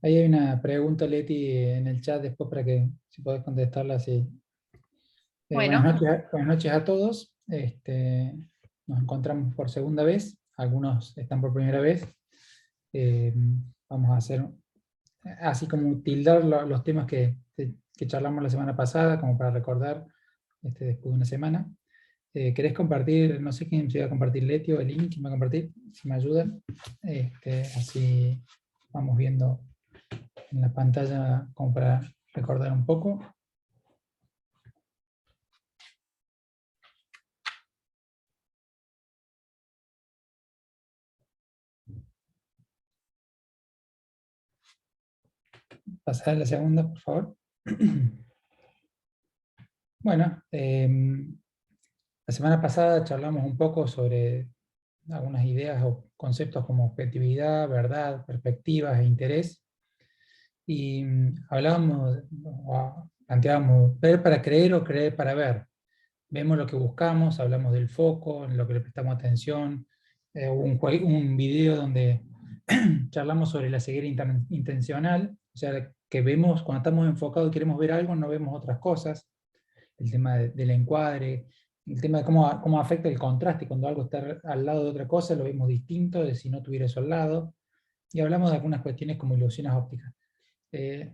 Ahí hay una pregunta, Leti, en el chat después para que si podés contestarla. Sí. Bueno, Buenas noches a todos. Nos encontramos por segunda vez, algunos están por primera vez. Eh, Vamos a hacer, así como tildar los temas que charlamos la semana pasada, como para recordar después de una semana. ¿Querés compartir, no sé quién se va a compartir, Leti o el link, quién va a compartir? Si me ayudan. Así vamos viendo en la pantalla como para recordar un poco. Pasar a la segunda, por favor. Bueno, la semana pasada charlamos un poco sobre algunas ideas o conceptos como objetividad, verdad, perspectivas e interés. Y hablábamos, o planteábamos ver para creer o creer para ver. Vemos lo que buscamos, hablamos del foco, en lo que le prestamos atención. Hubo un video donde charlamos sobre la ceguera intencional, o sea, que vemos cuando estamos enfocados y queremos ver algo, no vemos otras cosas. El tema del encuadre, el tema de cómo afecta el contraste, cuando algo está al lado de otra cosa, lo vemos distinto de si no tuviera eso al lado. Y hablamos de algunas cuestiones como ilusiones ópticas. Eh,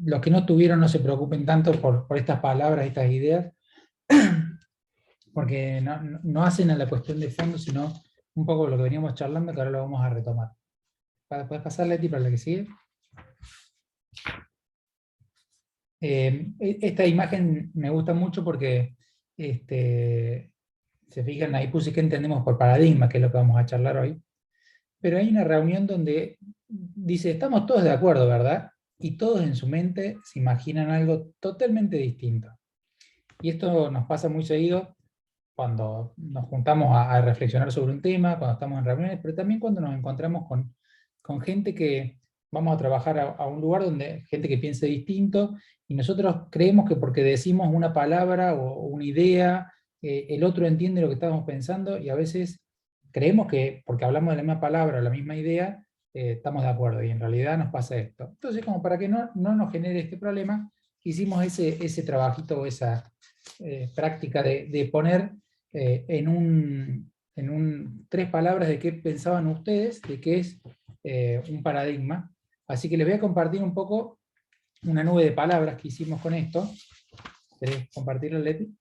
los que no tuvieron no se preocupen tanto por estas palabras, estas ideas, porque no hacen a la cuestión de fondo, sino un poco lo que veníamos charlando, que ahora lo vamos a retomar. ¿Puedes pasarle a ti para la que sigue? Esta imagen me gusta mucho porque se fijan, ahí puse que entendemos por paradigma, que es lo que vamos a charlar hoy. Pero hay una reunión donde dice, estamos todos de acuerdo, ¿verdad? Y todos en su mente se imaginan algo totalmente distinto. Y esto nos pasa muy seguido cuando nos juntamos a reflexionar sobre un tema, cuando estamos en reuniones, pero también cuando nos encontramos con gente que vamos a trabajar a un lugar donde gente que piense distinto, y nosotros creemos que porque decimos una palabra o una idea, el otro entiende lo que estamos pensando, y a veces creemos que porque hablamos de la misma palabra o la misma idea, estamos de acuerdo, y en realidad nos pasa esto. Entonces, como para que no nos genere este problema, hicimos ese trabajito o esa práctica de poner tres palabras de qué pensaban ustedes, de qué es un paradigma. Así que les voy a compartir un poco una nube de palabras que hicimos con esto. ¿Querés compartirlo, Leti?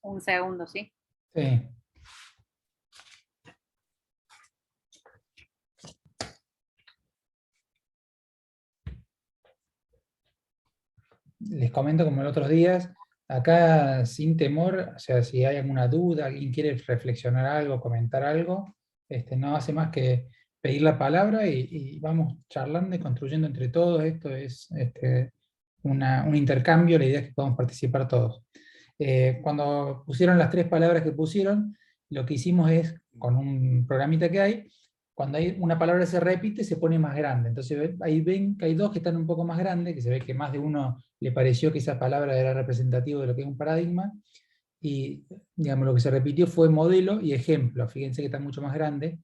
un segundo, ¿sí? Sí. Les comento como en otros días, acá sin temor, o sea, si hay alguna duda, alguien quiere reflexionar algo, comentar algo, no hace más que pedir la palabra y vamos charlando y construyendo entre todos. Esto es un intercambio, la idea es que podamos participar todos. Cuando pusieron las tres palabras que pusieron, lo que hicimos es, con un programita que hay, cuando hay una palabra se repite, se pone más grande. Entonces ahí ven que hay dos que están un poco más grandes, que se ve que más de uno le pareció que esa palabra era representativa de lo que es un paradigma, y digamos, lo que se repitió fue modelo y ejemplo. Fíjense que está mucho más grande.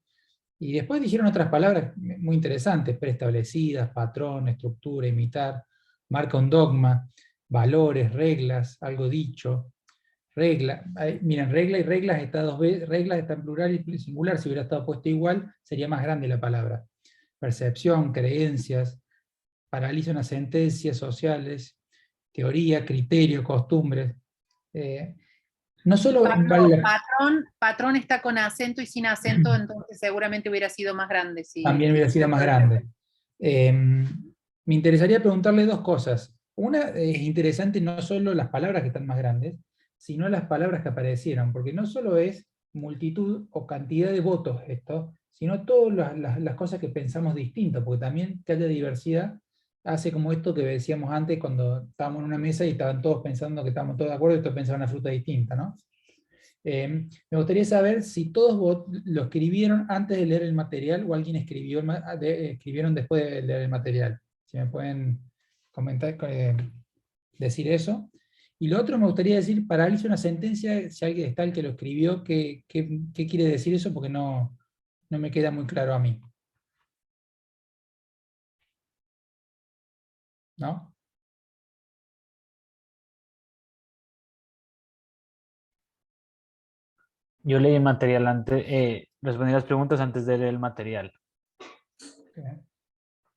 Y después dijeron otras palabras muy interesantes: preestablecidas, patrón, estructura, imitar, marca un dogma, valores, reglas, algo dicho. Regla, miren, regla y reglas está dos veces, reglas está en plural y singular. Si hubiera estado puesto igual, sería más grande la palabra. Percepción, creencias, paraliza unas sentencias sociales, teoría, criterio, costumbres. Eh, no solo vale Patrón está con acento y sin acento, entonces seguramente hubiera sido más grande. también hubiera sido más grande. Me interesaría preguntarle dos cosas. Una, es interesante no solo las palabras que están más grandes, sino las palabras que aparecieron, porque no solo es multitud o cantidad de votos esto, sino todas las cosas que pensamos distinto, porque también que haya diversidad hace como esto que decíamos antes, cuando estábamos en una mesa y estaban todos pensando que estábamos todos de acuerdo y todos pensaban una fruta distinta, ¿no? Me gustaría saber si todos lo escribieron antes de leer el material o alguien escribieron después de leer el material. Si me pueden comentar, decir eso. Y lo otro me gustaría decir, paraliza una sentencia, si alguien está el que lo escribió, ¿qué quiere decir eso? Porque no me queda muy claro a mí. ¿No? Yo leí el material antes, respondí las preguntas antes de leer el material.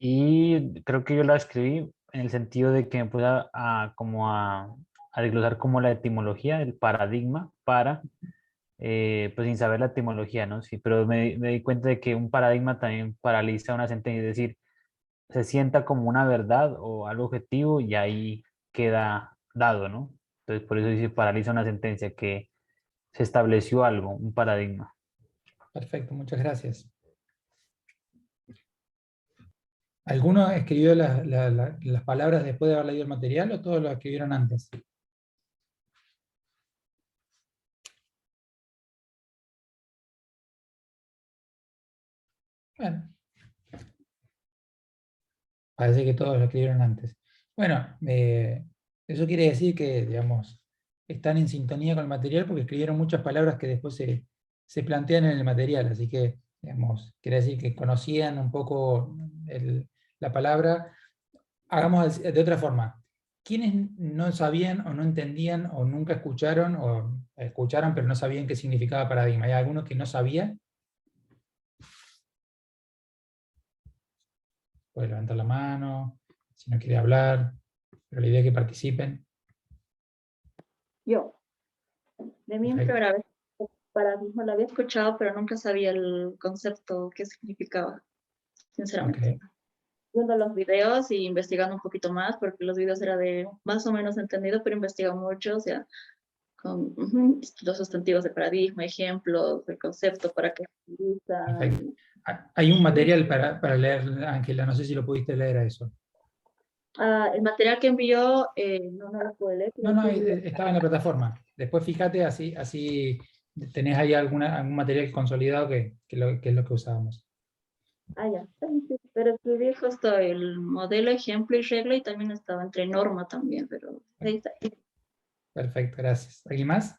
Y creo que yo la escribí en el sentido de que me puse a desglosar como la etimología, el paradigma para, pues sin saber la etimología, ¿no? Sí, pero me di cuenta de que un paradigma también paraliza una sentencia, es decir, se sienta como una verdad o algo objetivo y ahí queda dado, ¿no? Entonces por eso dice paraliza una sentencia, que se estableció algo, un paradigma. Perfecto, muchas gracias. ¿Alguno escribió las palabras después de haber leído el material o todos lo escribieron antes? Bueno, parece que todos lo escribieron antes. Bueno, eso quiere decir que, digamos, están en sintonía con el material porque escribieron muchas palabras que después se plantean en el material, así que, digamos, quiere decir que conocían un poco la palabra. Hagamos de otra forma. ¿Quiénes no sabían o no entendían o nunca escucharon o escucharon pero no sabían qué significaba paradigma? ¿Hay alguno que no sabía? Puede levantar la mano, si no quiere hablar, pero la idea es que participen. Yo, de mí en Perfecto. primera vez, paradigma lo había escuchado, pero nunca sabía el concepto que significaba, sinceramente. Ok. Viendo los videos y investigando un poquito más, porque los videos era de más o menos entendido, pero investigo mucho, o sea, con los sustantivos de paradigma, ejemplos, el concepto, para qué se Perfecto. utilizan. Hay un material para leer, Ángela, no sé si lo pudiste leer a eso. El material que envió, no lo pude leer, No, pero sí, estaba en la plataforma. Después fíjate, así tenés ahí algún material consolidado que es lo que usábamos. ya, sí, pero escribí justo el modelo, ejemplo y regla, y también estaba entre norma también, pero ahí está. Perfecto, gracias. ¿Alguien más?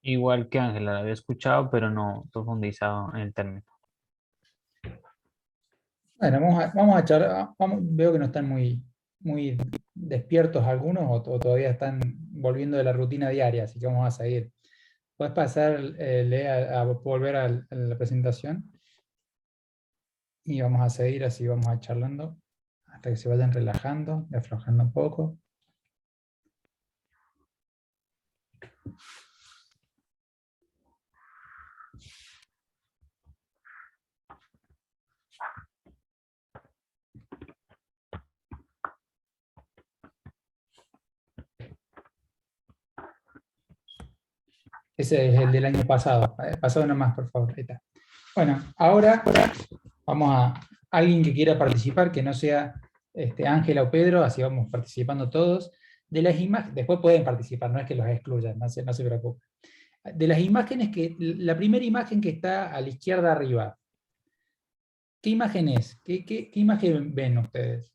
Igual que Ángela, la había escuchado, pero no profundizado en el término. Bueno, vamos a echar, veo que no están muy despiertos algunos o todavía están volviendo de la rutina diaria, así que vamos a seguir. ¿Puedes pasar, Lea, a volver a la presentación? Y vamos a seguir, así vamos a charlando hasta que se vayan relajando, aflojando un poco. Ese es el del año pasado. Pasado nomás, por favor. Ahí está. Bueno, ahora vamos a alguien que quiera participar, que no sea Ángela o Pedro, así vamos participando todos. De las imágenes, después pueden participar, no es que los excluyan, no se preocupen. De las imágenes la primera imagen que está a la izquierda arriba, ¿qué imagen es? ¿Qué imagen ven ustedes?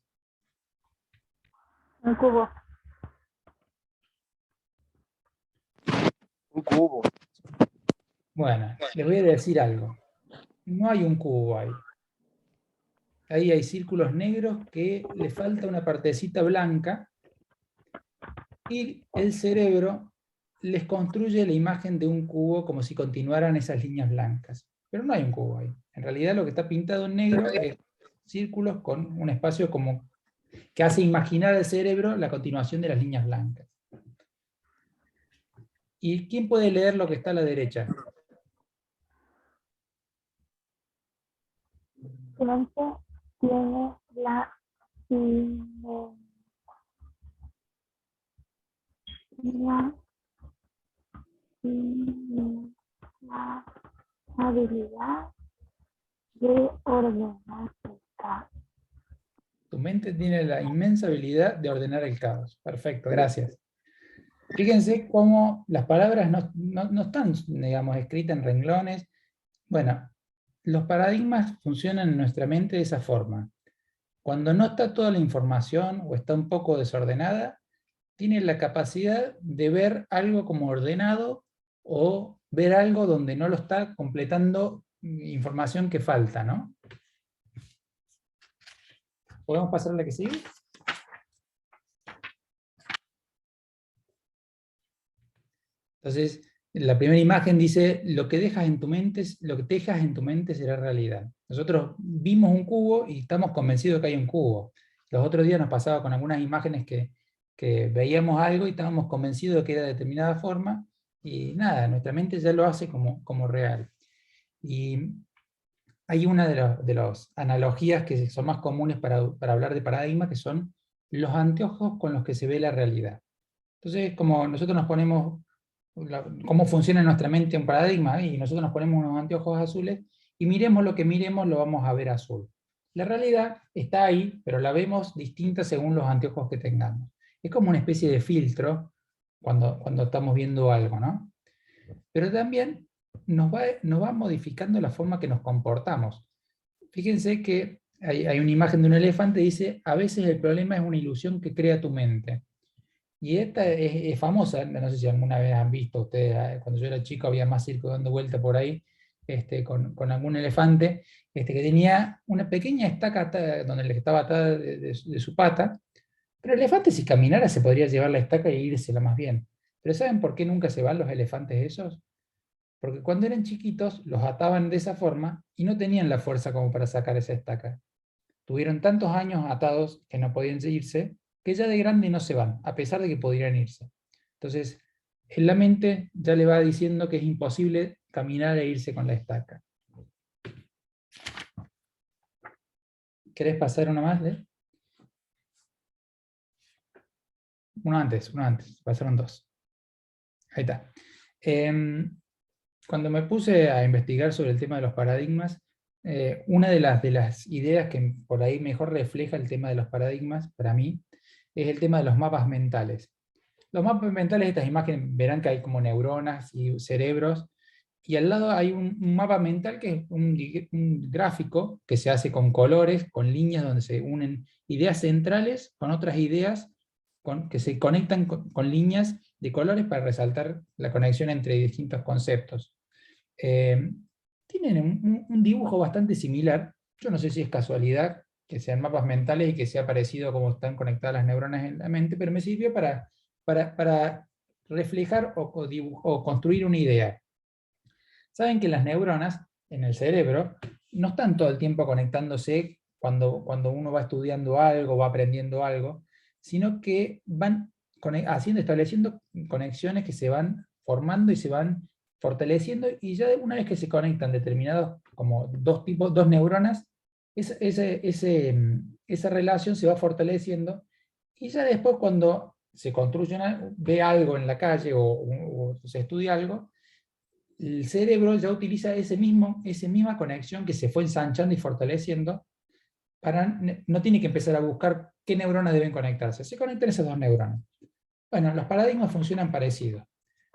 Un cubo. Un cubo. Bueno, les voy a decir algo. No hay un cubo ahí. Ahí hay círculos negros que le falta una partecita blanca y el cerebro les construye la imagen de un cubo como si continuaran esas líneas blancas. Pero no hay un cubo ahí. En realidad lo que está pintado en negro es círculos con un espacio como que hace imaginar al cerebro la continuación de las líneas blancas. ¿Y quién puede leer lo que está a la derecha? Silencio tiene la la habilidad de ordenar el caos. Tu mente tiene la inmensa habilidad de ordenar el caos. Perfecto, gracias. Fíjense cómo las palabras no están, digamos, escritas en renglones. Bueno, los paradigmas funcionan en nuestra mente de esa forma. cuando no está toda la información o está un poco desordenada, tiene la capacidad de ver algo como ordenado o ver algo donde no lo está completando información que falta, ¿no? ¿Podemos pasar a la que sigue? Entonces, la primera imagen dice, lo que dejas en tu mente, lo que dejas en tu mente será realidad. Nosotros vimos un cubo y estamos convencidos de que hay un cubo. Los otros días nos pasaba con algunas imágenes que veíamos algo y estábamos convencidos de que era de determinada forma, y nada, nuestra mente ya lo hace como real. Y hay una de las analogías que son más comunes para hablar de paradigmas, que son los anteojos con los que se ve la realidad. Entonces, como nosotros nos ponemos, cómo funciona en nuestra mente un paradigma, y nosotros nos ponemos unos anteojos azules, y miremos lo que miremos, lo vamos a ver azul. La realidad está ahí, pero la vemos distinta según los anteojos que tengamos. Es como una especie de filtro cuando estamos viendo algo, ¿no? Pero también nos va modificando la forma que nos comportamos. Fíjense que hay una imagen de un elefante, dice, a veces el problema es una ilusión que crea tu mente. Y esta es famosa, no sé si alguna vez han visto ustedes, cuando yo era chico había más circo dando vuelta por ahí, con algún elefante, que tenía una pequeña estaca donde le estaba atada de su pata, pero el elefante si caminara se podría llevar la estaca e írsela más bien. Pero ¿saben por qué nunca se van los elefantes esos? Porque cuando eran chiquitos los ataban de esa forma y no tenían la fuerza como para sacar esa estaca. Tuvieron tantos años atados que no podían irse, que ya de grande no se van, a pesar de que podrían irse. Entonces, en la mente ya le va diciendo que es imposible caminar e irse con la estaca. ¿Querés pasar una más, Le? Uno antes, pasaron dos. Ahí está. Cuando me puse a investigar sobre el tema de los paradigmas, una de las ideas que por ahí mejor refleja el tema de los paradigmas, para mí, es el tema de los mapas mentales. Los mapas mentales, estas imágenes, verán que hay como neuronas y cerebros, y al lado hay un mapa mental que es un gráfico que se hace con colores, con líneas donde se unen ideas centrales con otras ideas que se conectan con líneas de colores para resaltar la conexión entre distintos conceptos. Eh, Tienen un dibujo bastante similar. Yo no sé si es casualidad que sean mapas mentales y que sea parecido a cómo están conectadas las neuronas en la mente, pero me sirvió para reflejar o construir una idea. Saben que las neuronas en el cerebro no están todo el tiempo conectándose cuando uno va estudiando algo, va aprendiendo algo, sino que van estableciendo conexiones que se van formando y se van fortaleciendo, y ya una vez que se conectan determinados, como dos neuronas, esa relación se va fortaleciendo, y ya después cuando se construye ve algo en la calle o se estudia algo, el cerebro ya utiliza esa misma conexión que se fue ensanchando y fortaleciendo, no tiene que empezar a buscar qué neuronas deben conectarse, se conectan esas dos neuronas. Bueno, los paradigmas funcionan parecidos.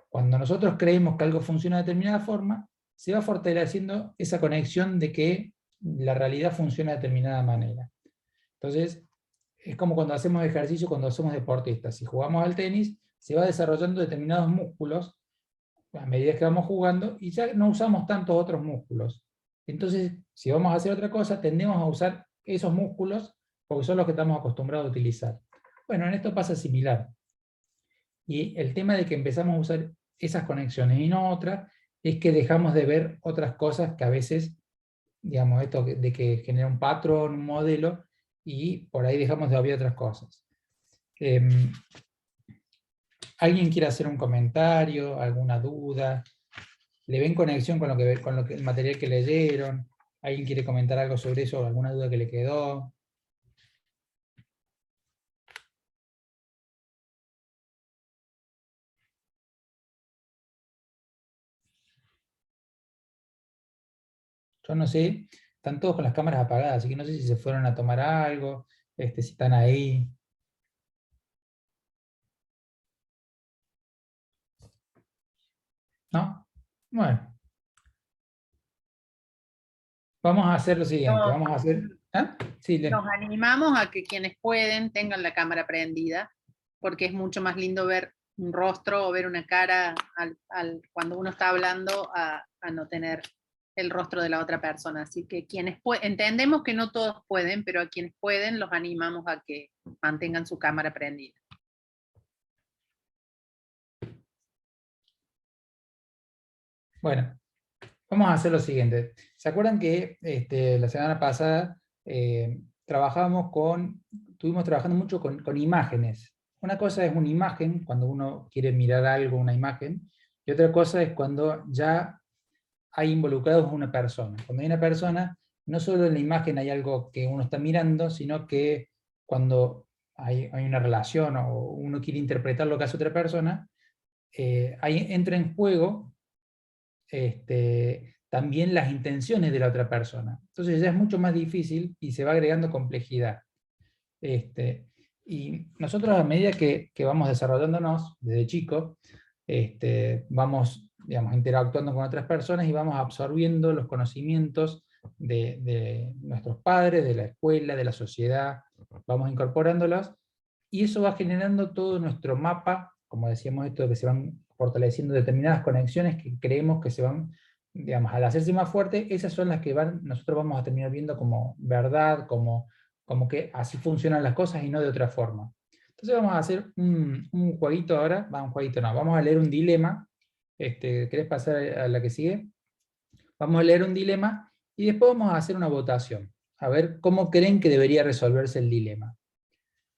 Cuando nosotros creemos que algo funciona de determinada forma, se va fortaleciendo esa conexión de que la realidad funciona de determinada manera. Entonces, es como cuando hacemos ejercicio, cuando somos deportistas. Si jugamos al tenis, se va desarrollando determinados músculos a medida que vamos jugando, y ya no usamos tantos otros músculos. Entonces, si vamos a hacer otra cosa, tendemos a usar esos músculos porque son los que estamos acostumbrados a utilizar. Bueno, en esto pasa similar. Y el tema de que empezamos a usar esas conexiones y no otras, es que dejamos de ver otras cosas que a veces, digamos, esto de que genera un patrón, un modelo, y por ahí dejamos de ver otras cosas. ¿Alguien quiere hacer un comentario, alguna duda? ¿Le ven conexión con el material que leyeron? ¿Alguien quiere comentar algo sobre eso, alguna duda que le quedó? Yo no sé, están todos con las cámaras apagadas, así que no sé si se fueron a tomar algo, si están ahí. ¿No? Bueno. Vamos a hacer lo siguiente, No, vamos a hacer... ¿Ah? Sí, Los animamos a que quienes pueden tengan la cámara prendida, porque es mucho más lindo ver un rostro o ver una cara cuando uno está hablando a no tener el rostro de la otra persona. Así que quienes entendemos que no todos pueden, pero a quienes pueden los animamos a que mantengan su cámara prendida. Bueno, vamos a hacer lo siguiente. ¿Se acuerdan que la semana pasada estuvimos trabajando mucho con imágenes? Una cosa es una imagen, cuando uno quiere mirar algo, una imagen, y otra cosa es cuando ya hay involucrados una persona. Cuando hay una persona, no solo en la imagen hay algo que uno está mirando, sino que cuando hay una relación o uno quiere interpretar lo que hace otra persona, ahí entra en juego también las intenciones de la otra persona. Entonces ya es mucho más difícil y se va agregando complejidad. Y nosotros a medida que vamos desarrollándonos desde chicos, vamos, digamos, interactuando con otras personas y vamos absorbiendo los conocimientos de nuestros padres, de la escuela, de la sociedad, vamos incorporándolos, y eso va generando todo nuestro mapa, como decíamos, esto de que se van fortaleciendo determinadas conexiones que creemos que se van, digamos, al hacerse más fuerte, esas son las que nosotros vamos a terminar viendo como verdad, como que así funcionan las cosas y no de otra forma. Entonces vamos a hacer un jueguito ahora, un jueguito no, vamos a leer un dilema. ¿Querés pasar a la que sigue? Vamos a leer un dilema y después vamos a hacer una votación, a ver cómo creen que debería resolverse el dilema.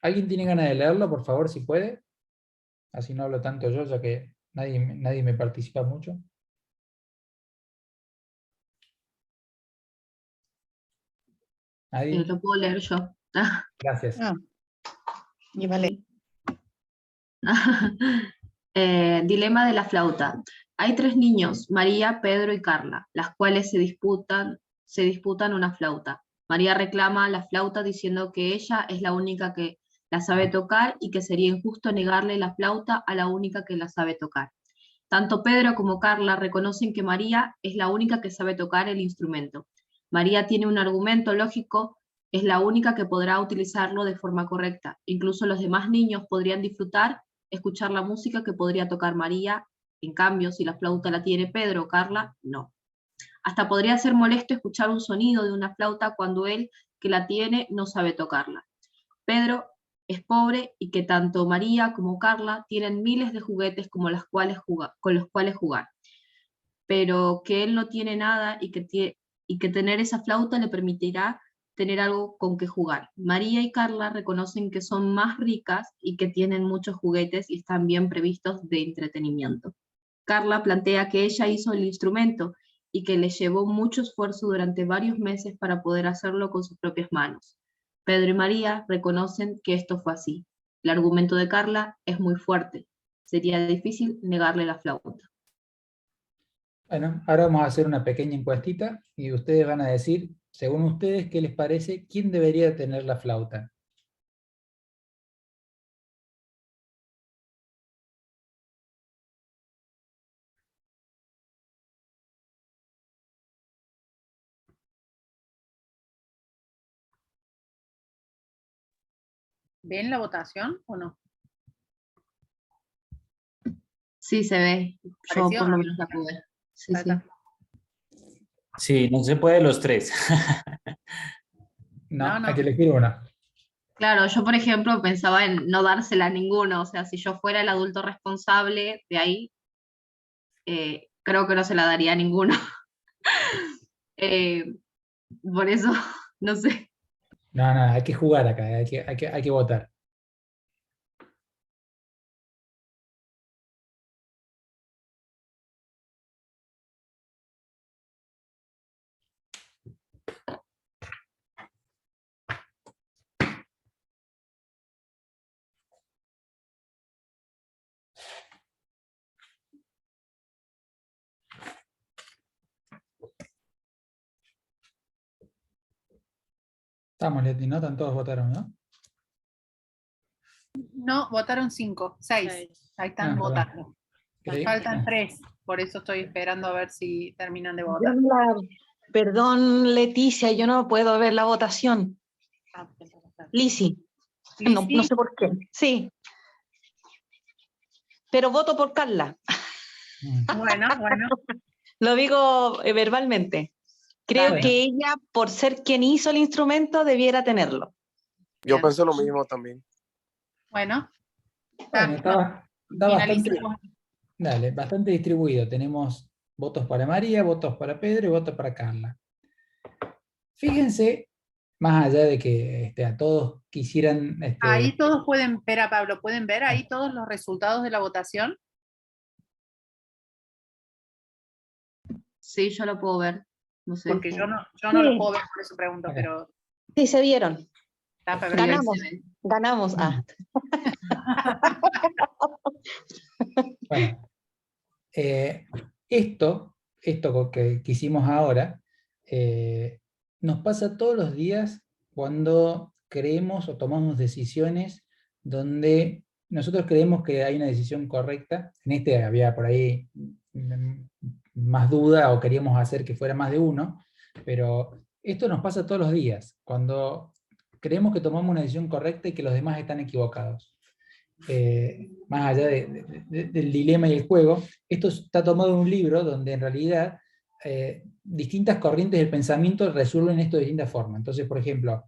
¿Alguien tiene ganas de leerlo, por favor, si puede? Así no hablo tanto yo, ya que nadie me participa mucho. ¿Nadie? Lo puedo leer yo. Gracias. Y vale. Dilema de la flauta. Hay 3 niños, María, Pedro y Carla, las cuales se disputan una flauta. María reclama la flauta diciendo que ella es la única que la sabe tocar y que sería injusto negarle la flauta a la única que la sabe tocar. Tanto Pedro como Carla reconocen que María es la única que sabe tocar el instrumento. María tiene un argumento lógico, es la única que podrá utilizarlo de forma correcta. Incluso los demás niños podrían disfrutar, escuchar la música que podría tocar María. En cambio, si la flauta la tiene Pedro o Carla, no. Hasta podría ser molesto escuchar un sonido de una flauta cuando él, que la tiene, no sabe tocarla. Pedro es pobre y que tanto María como Carla tienen miles de juguetes con los cuales jugar, pero que él no tiene nada y que tener esa flauta le permitirá tener algo con que jugar. María y Carla reconocen que son más ricas y que tienen muchos juguetes y están bien previstos de entretenimiento. Carla plantea que ella hizo el instrumento y que le llevó mucho esfuerzo durante varios meses para poder hacerlo con sus propias manos. Pedro y María reconocen que esto fue así. El argumento de Carla es muy fuerte. Sería difícil negarle la flauta. Bueno, ahora vamos a hacer una pequeña encuestita y ustedes van a decir, según ustedes, qué les parece, quién debería tener la flauta. ¿Ven la votación o no? Sí, se ve. Yo ¿Pareció? por lo menos la pude ver. Sí, Ahí sí. está. Sí, no se puede los 3. No, No. hay que elegir una. Claro, yo por ejemplo pensaba en no dársela a ninguno, o sea, si yo fuera el adulto responsable de ahí, creo que no se la daría a ninguno. Por eso, no sé. No, hay que jugar acá, hay que votar. Estamos, Leti, ¿no? Todos votaron, ¿no? No, votaron 5, 6. Ahí están Perdón. votando. Nos Creí- faltan 3, por eso estoy esperando a ver si terminan de Yo votar. no la hago. Perdón, Leticia, yo no puedo ver la votación. Lisi, no Lisi, sé por qué. Sí. Pero voto por Carla. bueno, Lo digo verbalmente. Creo dale. que ella, por ser quien hizo el instrumento, debiera tenerlo. Yo Bien. pienso lo mismo también. Bueno, Bueno, está finalicemos. bastante distribuido. Tenemos votos para María, votos para Pedro y votos para Carla. Fíjense, más allá de que a todos quisieran... Ahí todos pueden ver a Pablo, ¿pueden ver ahí todos los resultados de la votación? Sí, yo lo puedo ver. No sé. Porque yo no Sí. lo puedo ver, por eso pregunto, Ok. pero Sí, se vieron. está para Sí, ahí Ganamos. se ve. Ganamos. Ah. Bueno, esto que hicimos ahora, nos pasa todos los días cuando creemos o tomamos decisiones donde nosotros creemos que hay una decisión correcta. En este había por ahí más duda o queríamos hacer que fuera más de uno, pero esto nos pasa todos los días, cuando creemos que tomamos una decisión correcta y que los demás están equivocados. Más allá del dilema y el juego, esto está tomado de un libro donde en realidad distintas corrientes del pensamiento resuelven esto de distintas formas. Entonces, por ejemplo,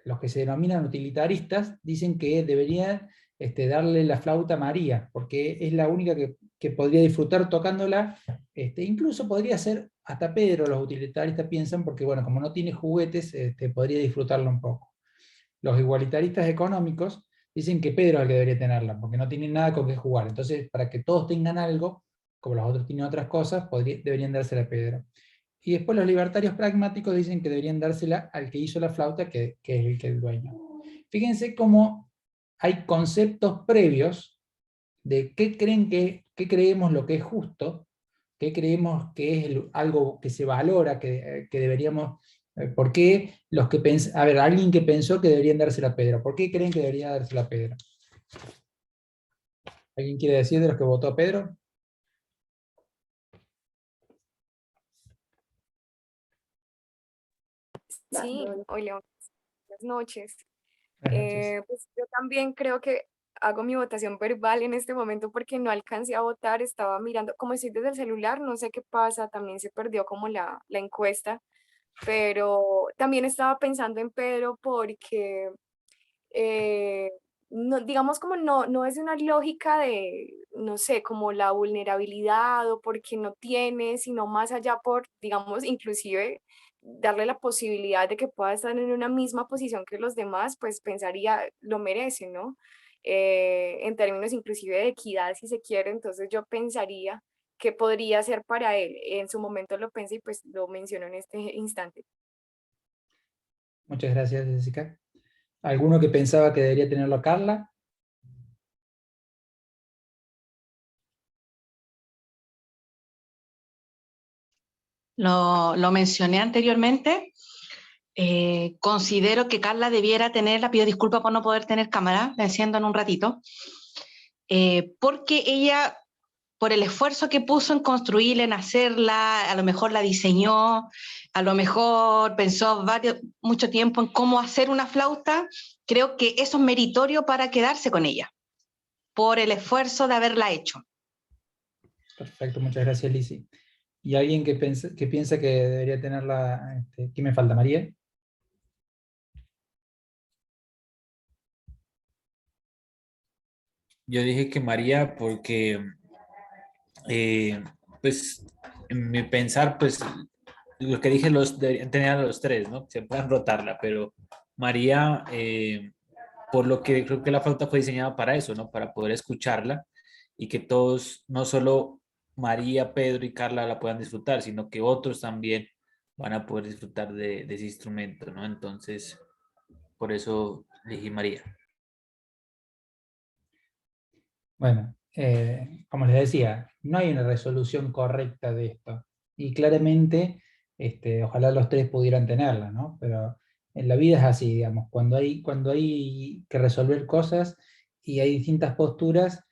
los que se denominan utilitaristas dicen que debería darle la flauta a María, porque es la única que podría disfrutar tocándola, incluso podría ser hasta Pedro, los utilitaristas piensan, porque bueno, como no tiene juguetes, podría disfrutarlo un poco. Los igualitaristas económicos dicen que Pedro es el que debería tenerla, porque no tienen nada con qué jugar. Entonces, para que todos tengan algo, como los otros tienen otras cosas, deberían dársela a Pedro. Y después los libertarios pragmáticos dicen que deberían dársela al que hizo la flauta, que es el que es el dueño. Fíjense cómo hay conceptos previos de qué creemos lo que es justo, qué creemos que es algo que se valora, que deberíamos... ¿Por qué los que a ver, alguien que pensó que deberían dársela a Pedro? ¿Por qué creen que debería dársela a Pedro? ¿Alguien quiere decir de los que votó a Pedro? Sí, hola, buenas noches. Buenas noches. Pues yo también creo que hago mi votación verbal en este momento porque no alcancé a votar, estaba mirando, como estoy desde el celular, no sé qué pasa, también se perdió como la encuesta, pero también estaba pensando en Pedro porque eh, no, digamos como no es una lógica de, no sé, como la vulnerabilidad o porque no tiene, sino más allá por, digamos, inclusive darle la posibilidad de que pueda estar en una misma posición que los demás, pues pensaría, lo merece, ¿no? En términos inclusive de equidad, si se quiere, entonces yo pensaría que podría ser para él. En su momento lo pensé y pues lo menciono en este instante. Muchas gracias, Jessica. ¿Alguno que pensaba que debería tenerlo Carla? Lo mencioné anteriormente. Considero que Carla debiera tenerla, pido disculpas por no poder tener cámara, la enciendo en un ratito, porque ella, por el esfuerzo que puso en construirla, en hacerla, a lo mejor la diseñó, a lo mejor pensó mucho tiempo en cómo hacer una flauta, creo que eso es meritorio para quedarse con ella, por el esfuerzo de haberla hecho. Perfecto, muchas gracias, Lisi. ¿Y alguien que piensa que debería tenerla? ¿Qué me falta, María? Yo dije que María porque, pues, en mi pensar, pues, lo que dije los deberían tener a los tres, ¿no? Se pueden rotarla, pero María, por lo que creo que la flauta fue diseñada para eso, ¿no? Para poder escucharla y que todos, no solo María, Pedro y Carla la puedan disfrutar, sino que otros también van a poder disfrutar de ese instrumento, ¿no? Entonces, por eso elegí María. Bueno, como les decía, no hay una resolución correcta de esto. Y claramente, ojalá los tres pudieran tenerla, ¿no? Pero en la vida es así, digamos, cuando hay que resolver cosas y hay distintas posturas,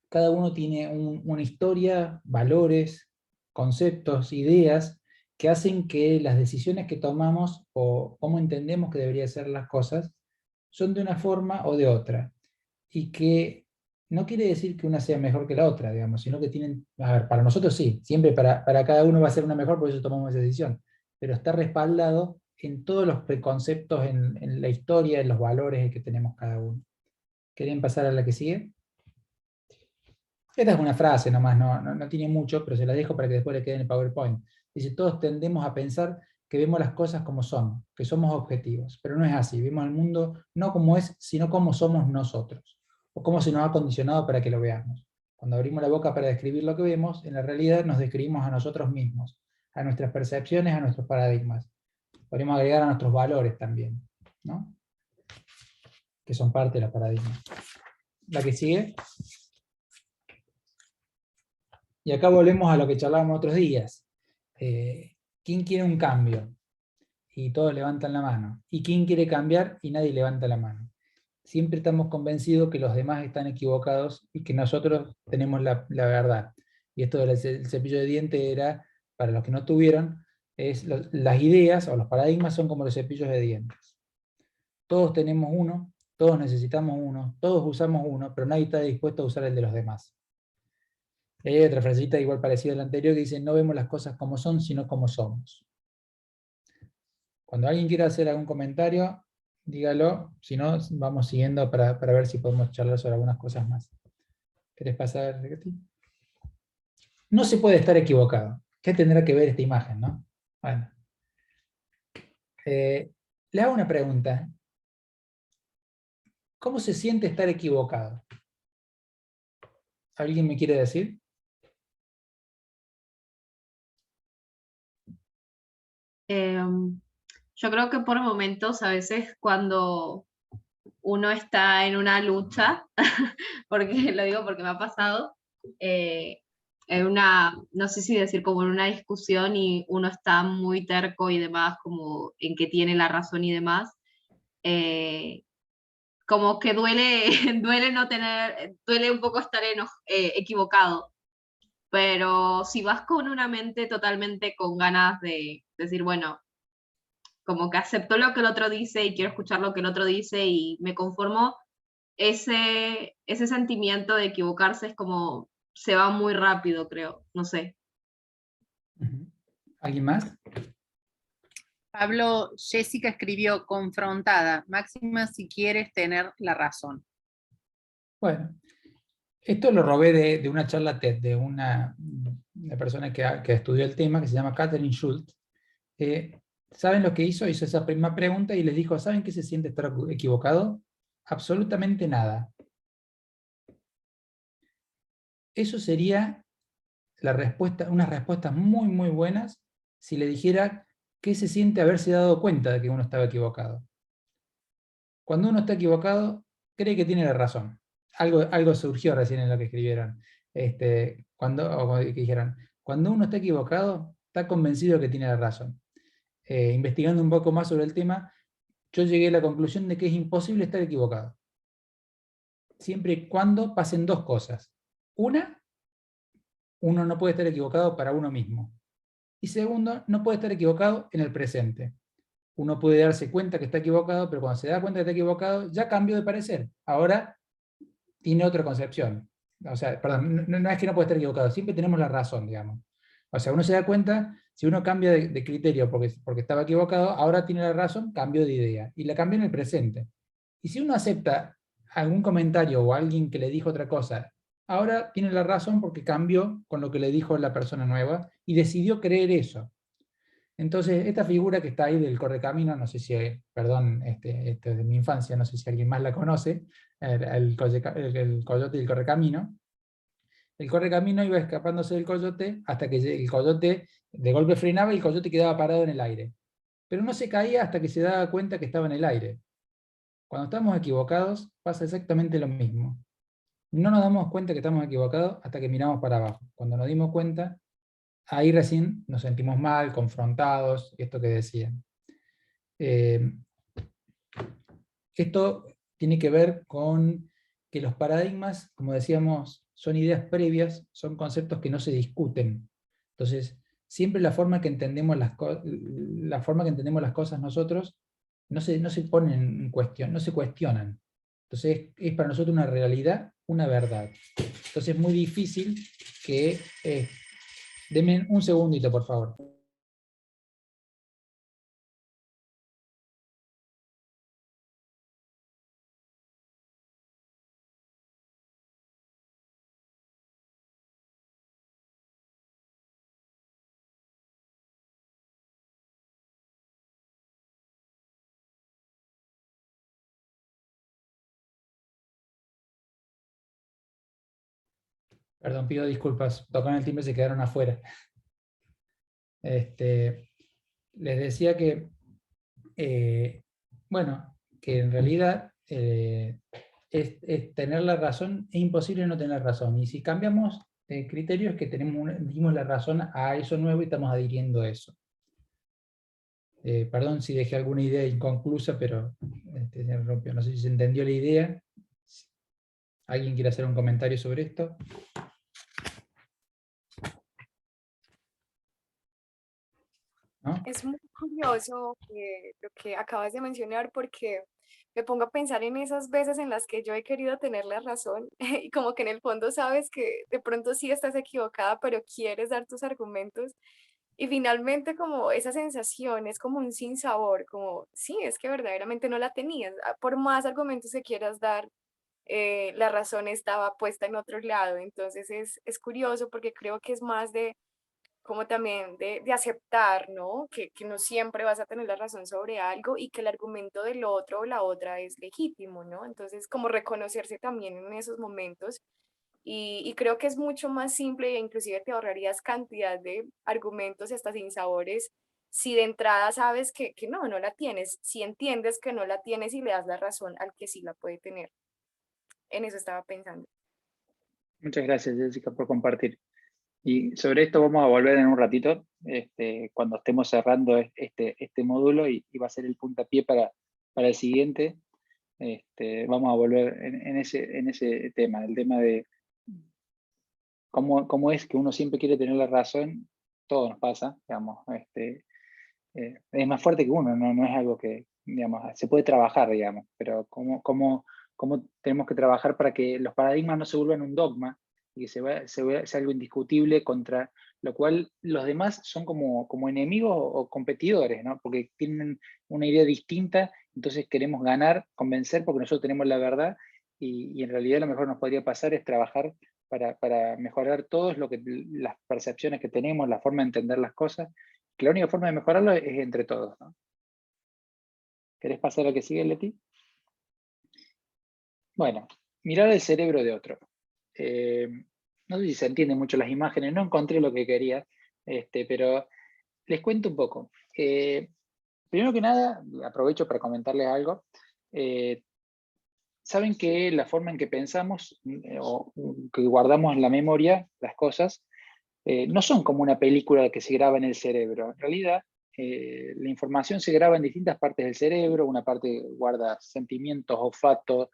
cada uno tiene una historia, valores, conceptos, ideas que hacen que las decisiones que tomamos o cómo entendemos que deberían ser las cosas son de una forma o de otra. Y que no quiere decir que una sea mejor que la otra, digamos, sino que tienen, a ver, para nosotros sí, siempre para cada uno va a ser una mejor, por eso tomamos esa decisión, pero está respaldado en todos los preconceptos, en la historia, en los valores que tenemos cada uno. ¿Querían pasar a la que sigue? Esta es una frase nomás, no tiene mucho, pero se la dejo para que después le quede en el PowerPoint. Dice, todos tendemos a pensar que vemos las cosas como son, que somos objetivos, pero no es así, vemos el mundo no como es, sino como somos nosotros, o cómo se nos ha condicionado para que lo veamos. Cuando abrimos la boca para describir lo que vemos, en la realidad nos describimos a nosotros mismos, a nuestras percepciones, a nuestros paradigmas. Podríamos agregar a nuestros valores también, ¿no? Que son parte de los paradigmas. La que sigue. Y acá volvemos a lo que charlábamos otros días. ¿Quién quiere un cambio? Y todos levantan la mano. ¿Y quién quiere cambiar? Y nadie levanta la mano. Siempre estamos convencidos que los demás están equivocados y que nosotros tenemos la verdad. Y esto del cepillo de dientes era, para los que no tuvieron, las ideas o los paradigmas son como los cepillos de dientes. Todos tenemos uno, todos necesitamos uno, todos usamos uno, pero nadie está dispuesto a usar el de los demás. Hay otra frasecita igual parecida a la anterior que dice, no vemos las cosas como son, sino como somos. Cuando alguien quiera hacer algún comentario, dígalo, si no, vamos siguiendo para ver si podemos charlar sobre algunas cosas más. ¿Querés pasar, Ricky? No se puede estar equivocado. ¿Qué tendrá que ver esta imagen, no? Bueno. Le hago una pregunta. ¿Cómo se siente estar equivocado? ¿Alguien me quiere decir? Yo creo que por momentos, a veces cuando uno está en una lucha, porque lo digo porque me ha pasado, en una, no sé si decir como en una discusión y uno está muy terco y demás, como en que tiene la razón y demás, como que duele, duele un poco estar equivocado. Pero si vas con una mente totalmente con ganas de decir, bueno, como que acepto lo que el otro dice y quiero escuchar lo que el otro dice y me conformo, ese sentimiento de equivocarse es como, se va muy rápido, creo, no sé. ¿Alguien más? Pablo, Jessica escribió confrontada, máxima si quieres tener la razón. Bueno, esto lo robé de una charla TED, de una persona que estudió el tema, que se llama Catherine Schultz. ¿Saben lo que hizo? Hizo esa primera pregunta y les dijo, ¿saben qué se siente estar equivocado? Absolutamente nada. Eso sería la respuesta, unas respuestas muy, muy buenas si le dijera qué se siente haberse dado cuenta de que uno estaba equivocado. Cuando uno está equivocado, cree que tiene la razón. Algo surgió recién en lo que escribieron. Cuando dijeron, cuando uno está equivocado, está convencido de que tiene la razón. Investigando un poco más sobre el tema, yo llegué a la conclusión de que es imposible estar equivocado. Siempre y cuando pasen dos cosas. Una, uno no puede estar equivocado para uno mismo. Y segundo, no puede estar equivocado en el presente. Uno puede darse cuenta que está equivocado, pero cuando se da cuenta que está equivocado, ya cambió de parecer. Ahora tiene otra concepción. O sea, perdón, no es que no puede estar equivocado, siempre tenemos la razón, digamos. O sea, uno se da cuenta, si uno cambia de criterio porque estaba equivocado, ahora tiene la razón, cambio de idea. Y la cambia en el presente. Y si uno acepta algún comentario o alguien que le dijo otra cosa, ahora tiene la razón porque cambió con lo que le dijo la persona nueva y decidió creer eso. Entonces, esta figura que está ahí del correcamino, no sé si, perdón, esto es de mi infancia, no sé si alguien más la conoce, el coyote y el correcamino. El correcamino iba escapándose del coyote hasta que el coyote de golpe frenaba y el coyote quedaba parado en el aire. Pero no se caía hasta que se daba cuenta que estaba en el aire. Cuando estamos equivocados pasa exactamente lo mismo. No nos damos cuenta que estamos equivocados hasta que miramos para abajo. Cuando nos dimos cuenta, ahí recién nos sentimos mal, confrontados, esto que decían. Esto tiene que ver con que los paradigmas, como decíamos, son ideas previas, son conceptos que no se discuten. Entonces, siempre la forma que entendemos la forma que entendemos las cosas nosotros no se ponen en cuestión, no se cuestionan. Entonces es para nosotros una realidad, una verdad. Entonces es muy difícil que... denme un segundito, por favor. Perdón, pido disculpas, tocaron el timbre y se quedaron afuera. Les decía que, bueno, que en realidad es tener la razón, es imposible no tener razón. Y si cambiamos criterios, que dimos la razón a eso nuevo y estamos adhiriendo a eso. Perdón si dejé alguna idea inconclusa, pero se rompió. No sé si se entendió la idea. ¿Alguien quiere hacer un comentario sobre esto? ¿No? Es muy curioso lo que acabas de mencionar, porque me pongo a pensar en esas veces en las que yo he querido tener la razón y como que en el fondo sabes que de pronto sí estás equivocada, pero quieres dar tus argumentos. Y finalmente como esa sensación es como un sinsabor, como sí, es que verdaderamente no la tenías. Por más argumentos que quieras dar, la razón estaba puesta en otro lado. Entonces es curioso porque creo que es más de como también de aceptar, ¿no? Que no siempre vas a tener la razón sobre algo y que el argumento del otro o la otra es legítimo, ¿no? Entonces, como reconocerse también en esos momentos. Y creo que es mucho más simple e inclusive te ahorrarías cantidad de argumentos y hasta sinsabores si de entrada sabes que no la tienes, si entiendes que no la tienes y le das la razón al que sí la puede tener. En eso estaba pensando. Muchas gracias, Jessica, por compartir. Y sobre esto vamos a volver en un ratito, cuando estemos cerrando este módulo y va a ser el puntapié para el siguiente. Vamos a volver en ese tema, el tema de cómo es que uno siempre quiere tener la razón. Todo nos pasa, digamos. Es más fuerte que uno, no es algo que, digamos, se puede trabajar, digamos, pero cómo tenemos que trabajar para que los paradigmas no se vuelvan un dogma y que sea algo indiscutible, contra lo cual los demás son como enemigos o competidores, ¿no? Porque tienen una idea distinta, entonces queremos ganar, convencer, porque nosotros tenemos la verdad, y en realidad lo mejor nos podría pasar es trabajar para mejorar todos las percepciones que tenemos, la forma de entender las cosas, que la única forma de mejorarlo es entre todos, ¿no? ¿Querés pasar a que sigue, Leti? Bueno, mirar el cerebro de otro. No sé si se entienden mucho las imágenes, no encontré lo que quería, pero les cuento un poco. Primero que nada, aprovecho para comentarles algo. Saben que la forma en que pensamos o que guardamos en la memoria las cosas no son como una película que se graba en el cerebro. En realidad, la información se graba en distintas partes del cerebro. Una parte guarda sentimientos, olfato,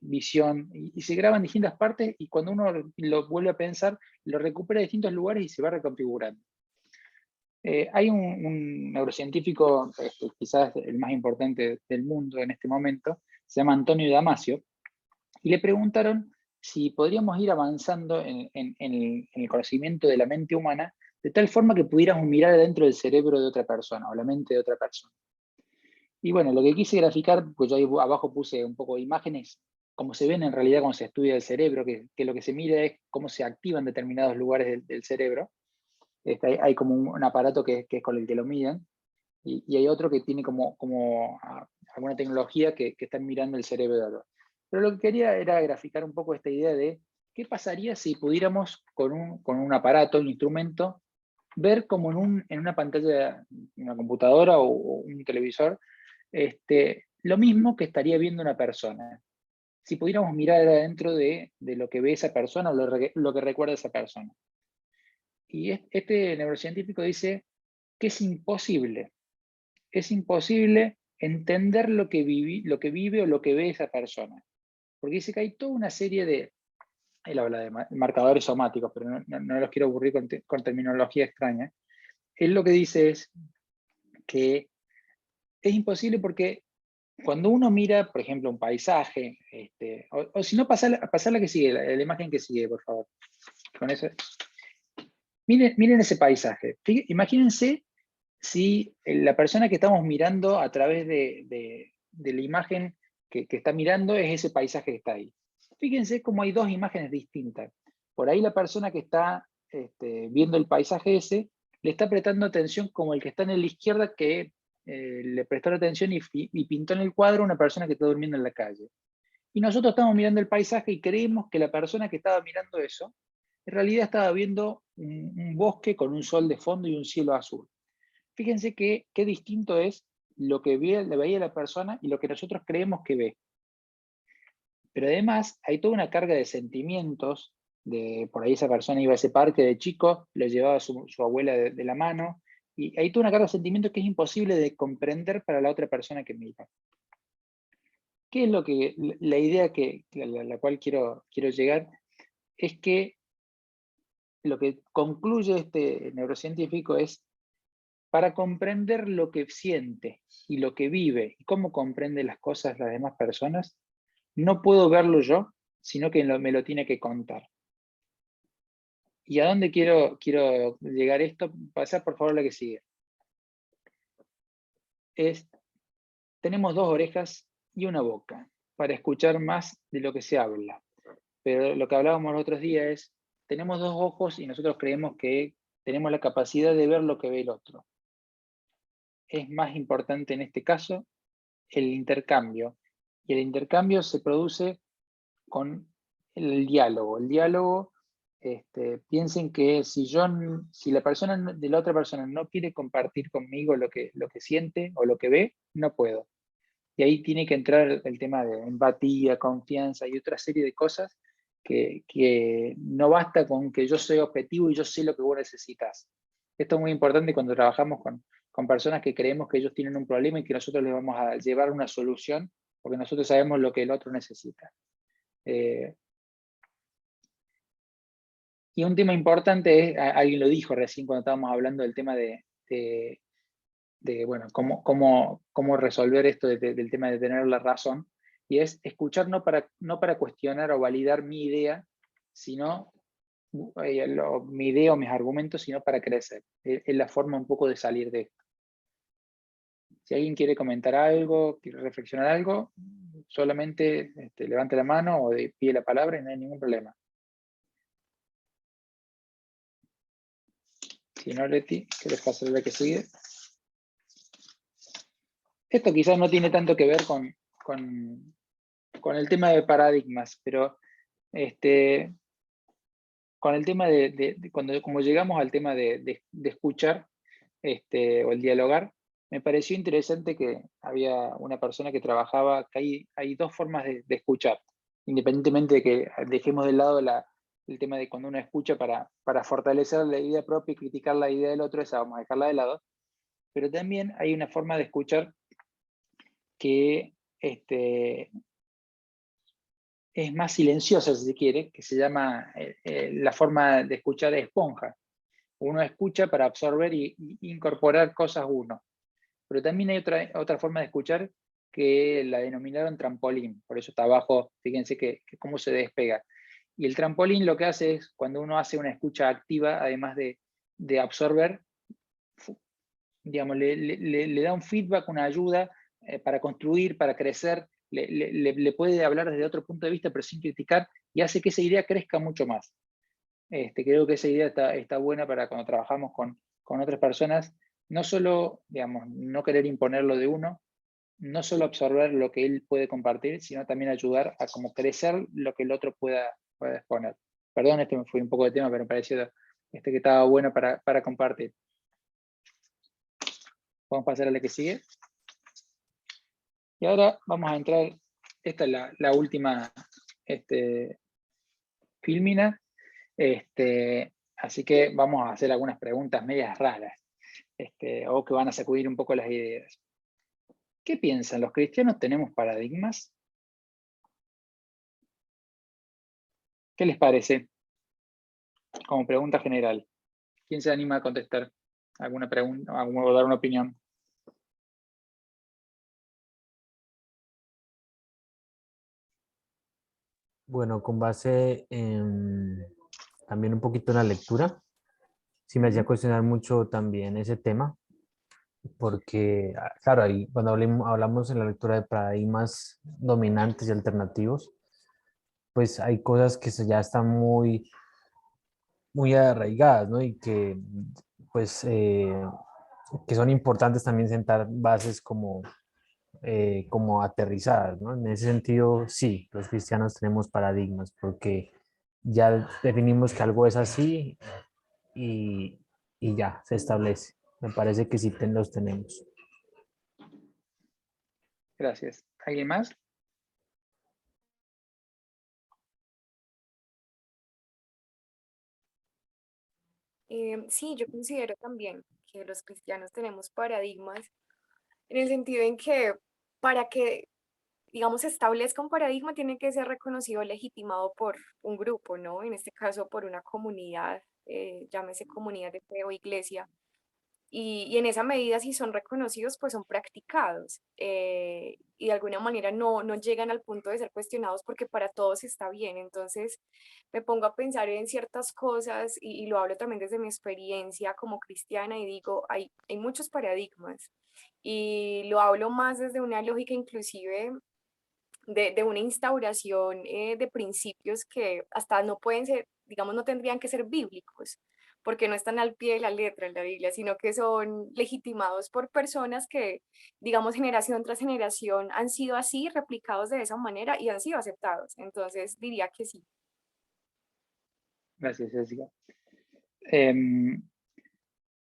visión, y se graba en distintas partes, y cuando uno lo vuelve a pensar, lo recupera de distintos lugares y se va reconfigurando. Hay un neurocientífico, quizás el más importante del mundo en este momento, se llama Antonio Damasio, y le preguntaron si podríamos ir avanzando en el conocimiento de la mente humana de tal forma que pudiéramos mirar adentro del cerebro de otra persona, o la mente de otra persona. Y bueno, lo que quise graficar, pues yo ahí abajo puse un poco de imágenes, como se ven en realidad cuando se estudia el cerebro, que lo que se mira es cómo se activan determinados lugares del cerebro. Hay como un aparato que es con el que lo miden, y hay otro que tiene como alguna tecnología que están mirando el cerebro de otro. Pero lo que quería era graficar un poco esta idea de qué pasaría si pudiéramos con un aparato, un instrumento, ver como en una pantalla, una computadora o un televisor, lo mismo que estaría viendo una persona. Si pudiéramos mirar adentro de lo que ve esa persona o lo que recuerda esa persona. Y este neurocientífico dice que es imposible entender lo que vive o lo que ve esa persona. Porque dice que hay toda una serie él habla de marcadores somáticos, pero no los quiero aburrir con terminología extraña. Él lo que dice es que es imposible porque cuando uno mira, por ejemplo, un paisaje, o si no, pasar la que sigue, la imagen que sigue, por favor. Con eso. Miren ese paisaje. Imagínense si la persona que estamos mirando a través de la imagen que está mirando es ese paisaje que está ahí. Fíjense cómo hay dos imágenes distintas. Por ahí la persona que está viendo el paisaje ese, le está prestando atención como el que está en la izquierda que le prestó la atención y pintó en el cuadro una persona que está durmiendo en la calle. Y nosotros estamos mirando el paisaje y creemos que la persona que estaba mirando eso, en realidad estaba viendo un bosque con un sol de fondo y un cielo azul. Fíjense qué distinto es lo que veía la persona y lo que nosotros creemos que ve. Pero además hay toda una carga de sentimientos, por ahí esa persona iba a ese parque de chico, lo llevaba su abuela de la mano, y hay toda una carga de sentimientos que es imposible de comprender para la otra persona que mira. ¿Qué es lo que, la idea a la cual quiero llegar? Es que lo que concluye este neurocientífico es, para comprender lo que siente y lo que vive y cómo comprende las cosas las demás personas, no puedo verlo yo, sino que me lo tiene que contar. ¿Y a dónde quiero llegar esto? Pasar por favor la que sigue. Tenemos dos orejas y una boca para escuchar más de lo que se habla. Pero lo que hablábamos los otros días es, tenemos dos ojos y nosotros creemos que tenemos la capacidad de ver lo que ve el otro. Es más importante en este caso el intercambio. Y el intercambio se produce con el diálogo. El diálogo, piensen que si la persona de la otra persona no quiere compartir conmigo lo que siente o lo que ve, no puedo. Y ahí tiene que entrar el tema de empatía, confianza y otra serie de cosas que no basta con que yo sea objetivo y yo sé lo que vos necesitas. Esto es muy importante cuando trabajamos con personas que creemos que ellos tienen un problema y que nosotros les vamos a llevar una solución porque nosotros sabemos lo que el otro necesita. Y un tema importante es, alguien lo dijo recién cuando estábamos hablando del tema de bueno, cómo resolver esto del tema de tener la razón, y es escuchar no para cuestionar o validar mi idea, sino mi idea o mis argumentos, sino para crecer. Es la forma un poco de salir de esto. Si alguien quiere comentar algo, quiere reflexionar algo, solamente levante la mano o pide la palabra y no hay ningún problema. Si no, Leti, ¿quieres pasar a la que sigue? Esto quizás no tiene tanto que ver con el tema de paradigmas, pero con el tema como llegamos al tema de escuchar o el dialogar, me pareció interesante que había una persona que trabajaba, que hay dos formas de escuchar, independientemente de que dejemos de lado el tema de cuando uno escucha para fortalecer la idea propia y criticar la idea del otro, esa vamos a dejarla de lado, pero también hay una forma de escuchar que es más silenciosa, si se quiere, que se llama la forma de escuchar de esponja. Uno escucha para absorber y incorporar cosas uno. Pero también hay otra forma de escuchar que la denominaron trampolín. Por eso está abajo, fíjense que cómo se despega. Y el trampolín lo que hace es, cuando uno hace una escucha activa, además de absorber, digamos, le da un feedback, una ayuda para construir, para crecer, le puede hablar desde otro punto de vista, pero sin criticar, y hace que esa idea crezca mucho más. Creo que esa idea está buena para cuando trabajamos con otras personas, no solo, digamos, no querer imponerlo de uno, no solo absorber lo que él puede compartir, sino también ayudar a como crecer lo que el otro pueda exponer. Perdón, me fui un poco de tema, pero me pareció que estaba bueno para compartir. Vamos a pasar a la que sigue. Y ahora vamos a entrar, esta es la última filmina, así que vamos a hacer algunas preguntas medias raras, o que van a sacudir un poco las ideas. ¿Qué piensan? ¿Los cristianos tenemos paradigmas? ¿Qué les parece? Como pregunta general. ¿Quién se anima a contestar alguna pregunta o dar una opinión? Bueno, con base también un poquito en la lectura, sí me hacía cuestionar mucho también ese tema, porque, claro, ahí cuando hablamos en la lectura de paradigmas dominantes y alternativos, pues hay cosas que ya están muy arraigadas, ¿no? Y que, pues, que son importantes también sentar bases como aterrizadas, ¿no? En ese sentido, sí, los cristianos tenemos paradigmas, porque ya definimos que algo es así y, y ya, se establece. Me parece que sí los tenemos. Gracias. ¿Alguien más? Sí, yo considero también que los cristianos tenemos paradigmas en el sentido en que para que, digamos, se establezca un paradigma tiene que ser reconocido, legitimado por un grupo, ¿no? En este caso, por una comunidad, llámese comunidad de fe o iglesia. Y en esa medida, si son reconocidos, pues son practicados y de alguna manera no llegan al punto de ser cuestionados porque para todos está bien. Entonces me pongo a pensar en ciertas cosas y lo hablo también desde mi experiencia como cristiana y digo, hay muchos paradigmas y lo hablo más desde una lógica inclusive de una instauración de principios que hasta no pueden ser, digamos, no tendrían que ser bíblicos, porque no están al pie de la letra en la Biblia, sino que son legitimados por personas que, digamos, generación tras generación han sido así, replicados de esa manera y han sido aceptados. Entonces, diría que sí. Gracias, Jessica.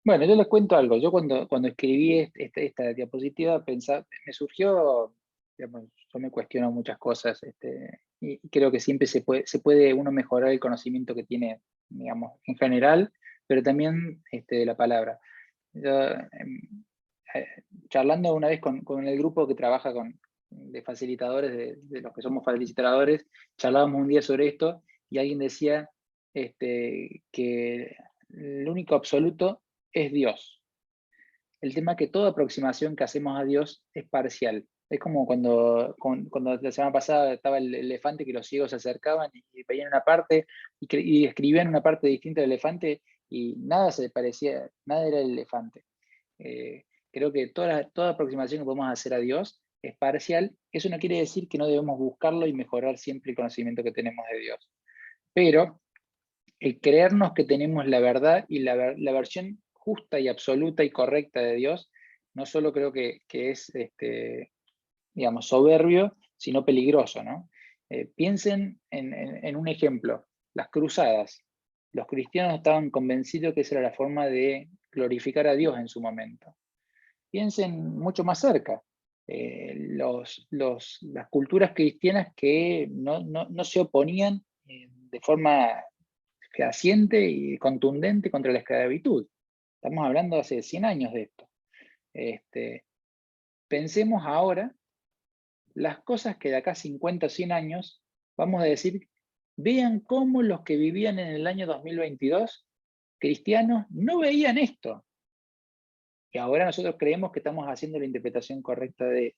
Bueno, yo les cuento algo. Yo cuando escribí esta diapositiva, me surgió, digamos, yo me cuestiono muchas cosas, y creo que siempre se puede uno mejorar el conocimiento que tiene, digamos, en general, pero también de la palabra. Yo, charlando una vez con el grupo que trabaja de facilitadores, de los que somos facilitadores, charlábamos un día sobre esto y alguien decía que el único absoluto es Dios. El tema es que toda aproximación que hacemos a Dios es parcial. Es como cuando la semana pasada estaba el elefante, que los ciegos se acercaban y veían una parte y escribían una parte distinta del elefante y nada se parecía, nada era el elefante. Creo que toda aproximación que podemos hacer a Dios es parcial. Eso no quiere decir que no debemos buscarlo y mejorar siempre el conocimiento que tenemos de Dios. Pero el creernos que tenemos la verdad y la versión justa y absoluta y correcta de Dios, no solo creo que es, digamos, soberbio, sino peligroso, ¿no? Piensen en un ejemplo, las cruzadas. Los cristianos estaban convencidos que esa era la forma de glorificar a Dios en su momento. Piensen mucho más cerca. Las culturas cristianas que no se oponían de forma fehaciente y contundente contra la esclavitud. Estamos hablando hace 100 años de esto. Pensemos ahora las cosas que de acá 50 o 100 años vamos a decir, vean cómo los que vivían en el año 2022, cristianos, no veían esto. Y ahora nosotros creemos que estamos haciendo la interpretación correcta de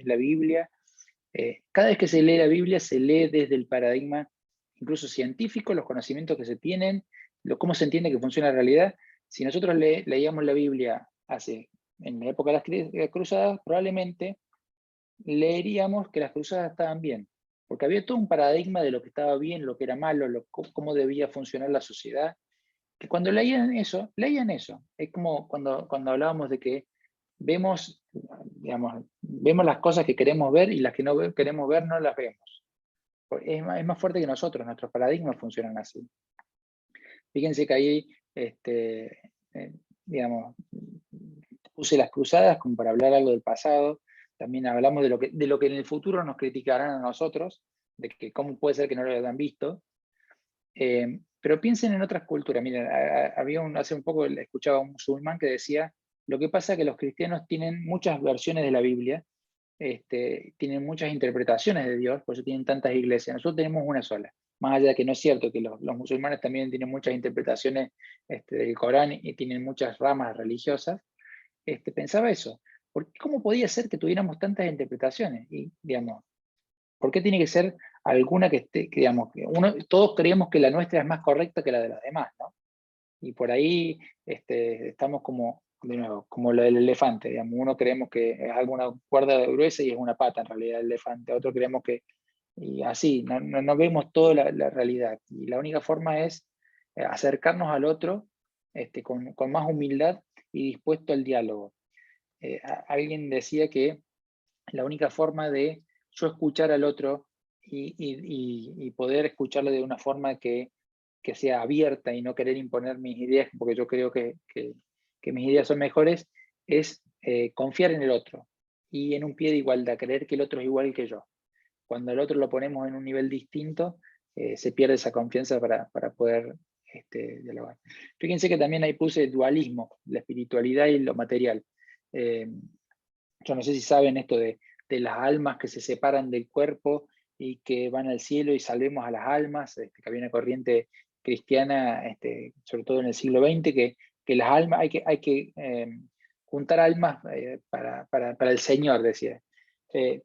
la Biblia. Cada vez que se lee la Biblia, se lee desde el paradigma incluso científico, los conocimientos que se tienen, cómo se entiende que funciona la realidad. Si nosotros leíamos la Biblia en la época de las cruzadas, probablemente leeríamos que las cruzadas estaban bien, porque había todo un paradigma de lo que estaba bien, lo que era malo, cómo debía funcionar la sociedad, que cuando leían eso. Es como cuando hablábamos de que vemos las cosas que queremos ver y las que no queremos ver no las vemos. Es más fuerte que nosotros, nuestros paradigmas funcionan así. Fíjense que ahí, puse las cruzadas como para hablar algo del pasado. También hablamos de lo que en el futuro nos criticarán a nosotros, de que cómo puede ser que no lo hayan visto. Pero piensen en otras culturas. Miren, hace un poco escuchaba a un musulmán que decía, lo que pasa es que los cristianos tienen muchas versiones de la Biblia, tienen muchas interpretaciones de Dios, por eso tienen tantas iglesias. Nosotros tenemos una sola. más allá de que no es cierto que los musulmanes también tienen muchas interpretaciones del Corán y tienen muchas ramas religiosas, pensaba eso. ¿Cómo podía ser que tuviéramos tantas interpretaciones? Y, digamos, ¿por qué tiene que ser alguna que esté, que, digamos, todos creemos que la nuestra es más correcta que la de las demás, ¿no? Y por ahí estamos como, de nuevo, como lo del elefante, digamos, uno creemos que es alguna cuerda gruesa y es una pata en realidad el elefante, otro creemos que, y así, no vemos toda la realidad. Y la única forma es acercarnos al otro con más humildad y dispuesto al diálogo. Alguien decía que la única forma de yo escuchar al otro y poder escucharlo de una forma que sea abierta y no querer imponer mis ideas, porque yo creo que mis ideas son mejores, es confiar en el otro y en un pie de igualdad, creer que el otro es igual que yo. Cuando al otro lo ponemos en un nivel distinto, se pierde esa confianza para poder dialogar. Fíjense que también ahí puse dualismo, la espiritualidad y lo material. Yo no sé si saben esto de las almas que se separan del cuerpo y que van al cielo y salvemos a las almas, que había una corriente cristiana, sobre todo en el siglo XX, que las almas, hay que juntar almas para el Señor, decía.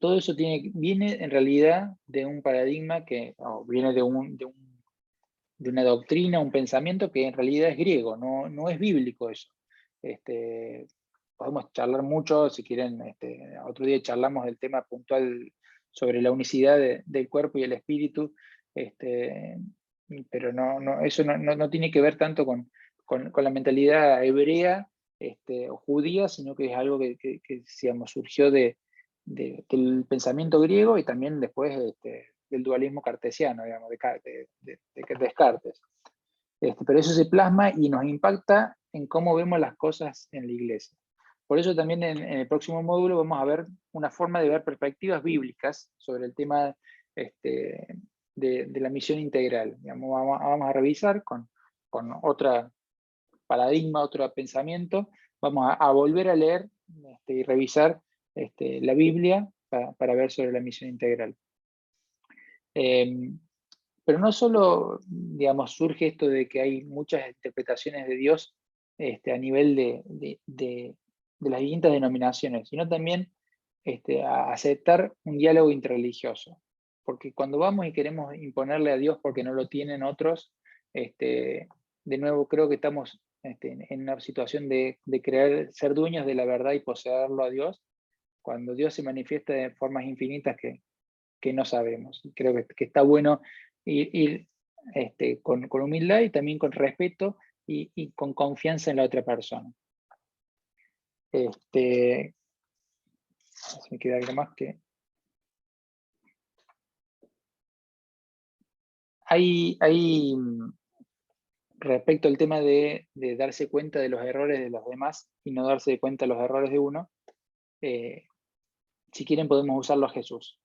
Todo eso viene en realidad de un paradigma viene de una doctrina, un pensamiento que en realidad es griego, no es bíblico eso. Podemos charlar mucho, si quieren, otro día charlamos del tema puntual sobre la unicidad del cuerpo y el espíritu, pero eso no tiene que ver tanto con la mentalidad hebrea o judía, sino que es algo que digamos, surgió del pensamiento griego y también después del dualismo cartesiano, digamos, de Descartes. Pero eso se plasma y nos impacta en cómo vemos las cosas en la iglesia. Por eso también en el próximo módulo vamos a ver una forma de ver perspectivas bíblicas sobre el tema de la misión integral. Digamos, vamos a revisar con otro paradigma, otro pensamiento. Vamos a volver a leer y revisar la Biblia para ver sobre la misión integral. Pero no solo, digamos, surge esto de que hay muchas interpretaciones de Dios a nivel de las distintas denominaciones, sino también a aceptar un diálogo interreligioso. Porque cuando vamos y queremos imponerle a Dios porque no lo tienen otros, de nuevo creo que estamos en una situación de querer ser dueños de la verdad y poseerlo a Dios, cuando Dios se manifiesta de formas infinitas que no sabemos. Creo que está bueno ir con humildad y también con respeto y con confianza en la otra persona. Si me queda algo más que... Hay respecto al tema de darse cuenta de los errores de los demás y no darse cuenta de los errores de uno, si quieren podemos usarlo a Jesús.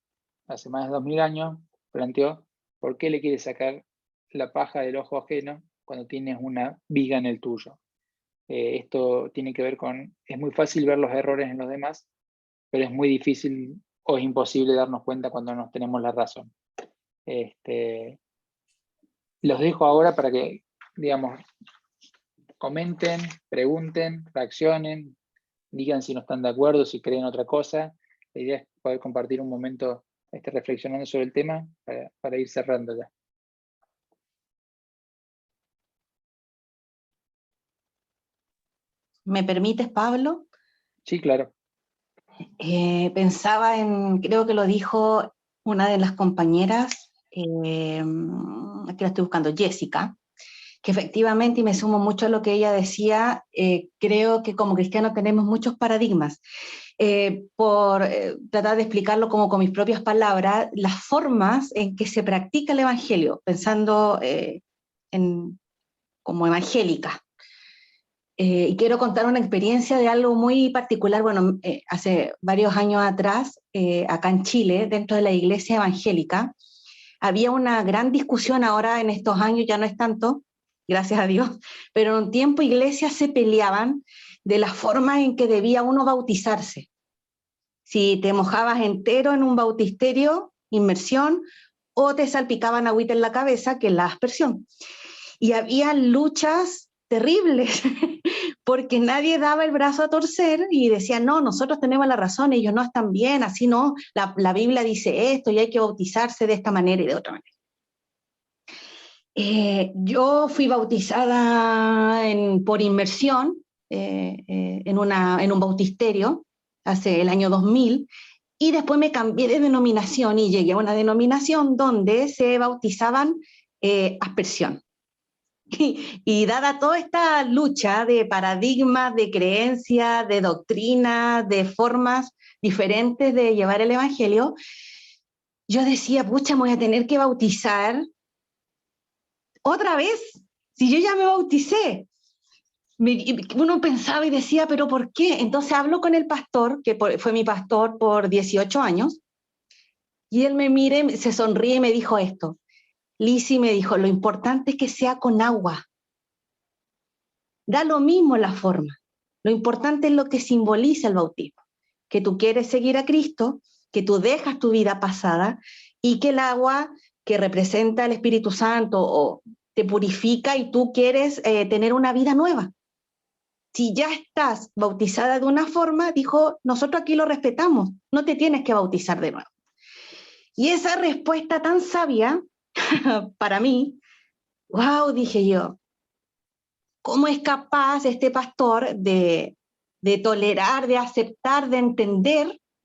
Hace más de 2000 años planteó por qué le quieres sacar la paja del ojo ajeno cuando tienes una viga en el tuyo. Esto tiene que ver con, es muy fácil ver los errores en los demás, pero es muy difícil o es imposible darnos cuenta cuando nos tenemos la razón. Los dejo ahora para que, digamos, comenten, pregunten, reaccionen, digan si no están de acuerdo, si creen otra cosa. La idea es poder compartir un momento reflexionando sobre el tema para ir cerrando ya. ¿Me permites, Pablo? Sí, claro. Pensaba creo que lo dijo una de las compañeras, aquí la estoy buscando, Jessica, que efectivamente, y me sumo mucho a lo que ella decía, creo que como cristianos tenemos muchos paradigmas. Por tratar de explicarlo como con mis propias palabras, las formas en que se practica el evangelio, pensando como evangélica. Y quiero contar una experiencia de algo muy particular. Bueno, hace varios años atrás, acá en Chile, dentro de la iglesia evangélica, había una gran discusión. Ahora en estos años ya no es tanto, gracias a Dios, pero en un tiempo iglesias se peleaban de la forma en que debía uno bautizarse. Si te mojabas entero en un bautisterio, inmersión, o te salpicaban agüita en la cabeza, que es la aspersión. Y había luchas terribles, porque nadie daba el brazo a torcer y decía, no, nosotros tenemos la razón, ellos no están bien, así no, la Biblia dice esto y hay que bautizarse de esta manera y de otra manera. Yo fui bautizada por inmersión en un bautisterio hace el año 2000, y después me cambié de denominación y llegué a una denominación donde se bautizaban aspersión. Y dada toda esta lucha de paradigmas, de creencias, de doctrinas, de formas diferentes de llevar el evangelio, yo decía, pucha, me voy a tener que bautizar otra vez, si yo ya me bauticé. Uno pensaba y decía, pero ¿por qué? Entonces hablo con el pastor, que fue mi pastor por 18 años, y él me mire, se sonríe y me dijo esto. Lisi, me dijo, lo importante es que sea con agua. Da lo mismo la forma. Lo importante es lo que simboliza el bautismo. Que tú quieres seguir a Cristo, que tú dejas tu vida pasada y que el agua que representa el Espíritu Santo o te purifica y tú quieres tener una vida nueva. Si ya estás bautizada de una forma, dijo, nosotros aquí lo respetamos, no te tienes que bautizar de nuevo. Y esa respuesta tan sabia, para mí, wow, dije yo, ¿cómo es capaz este pastor de tolerar, de aceptar, de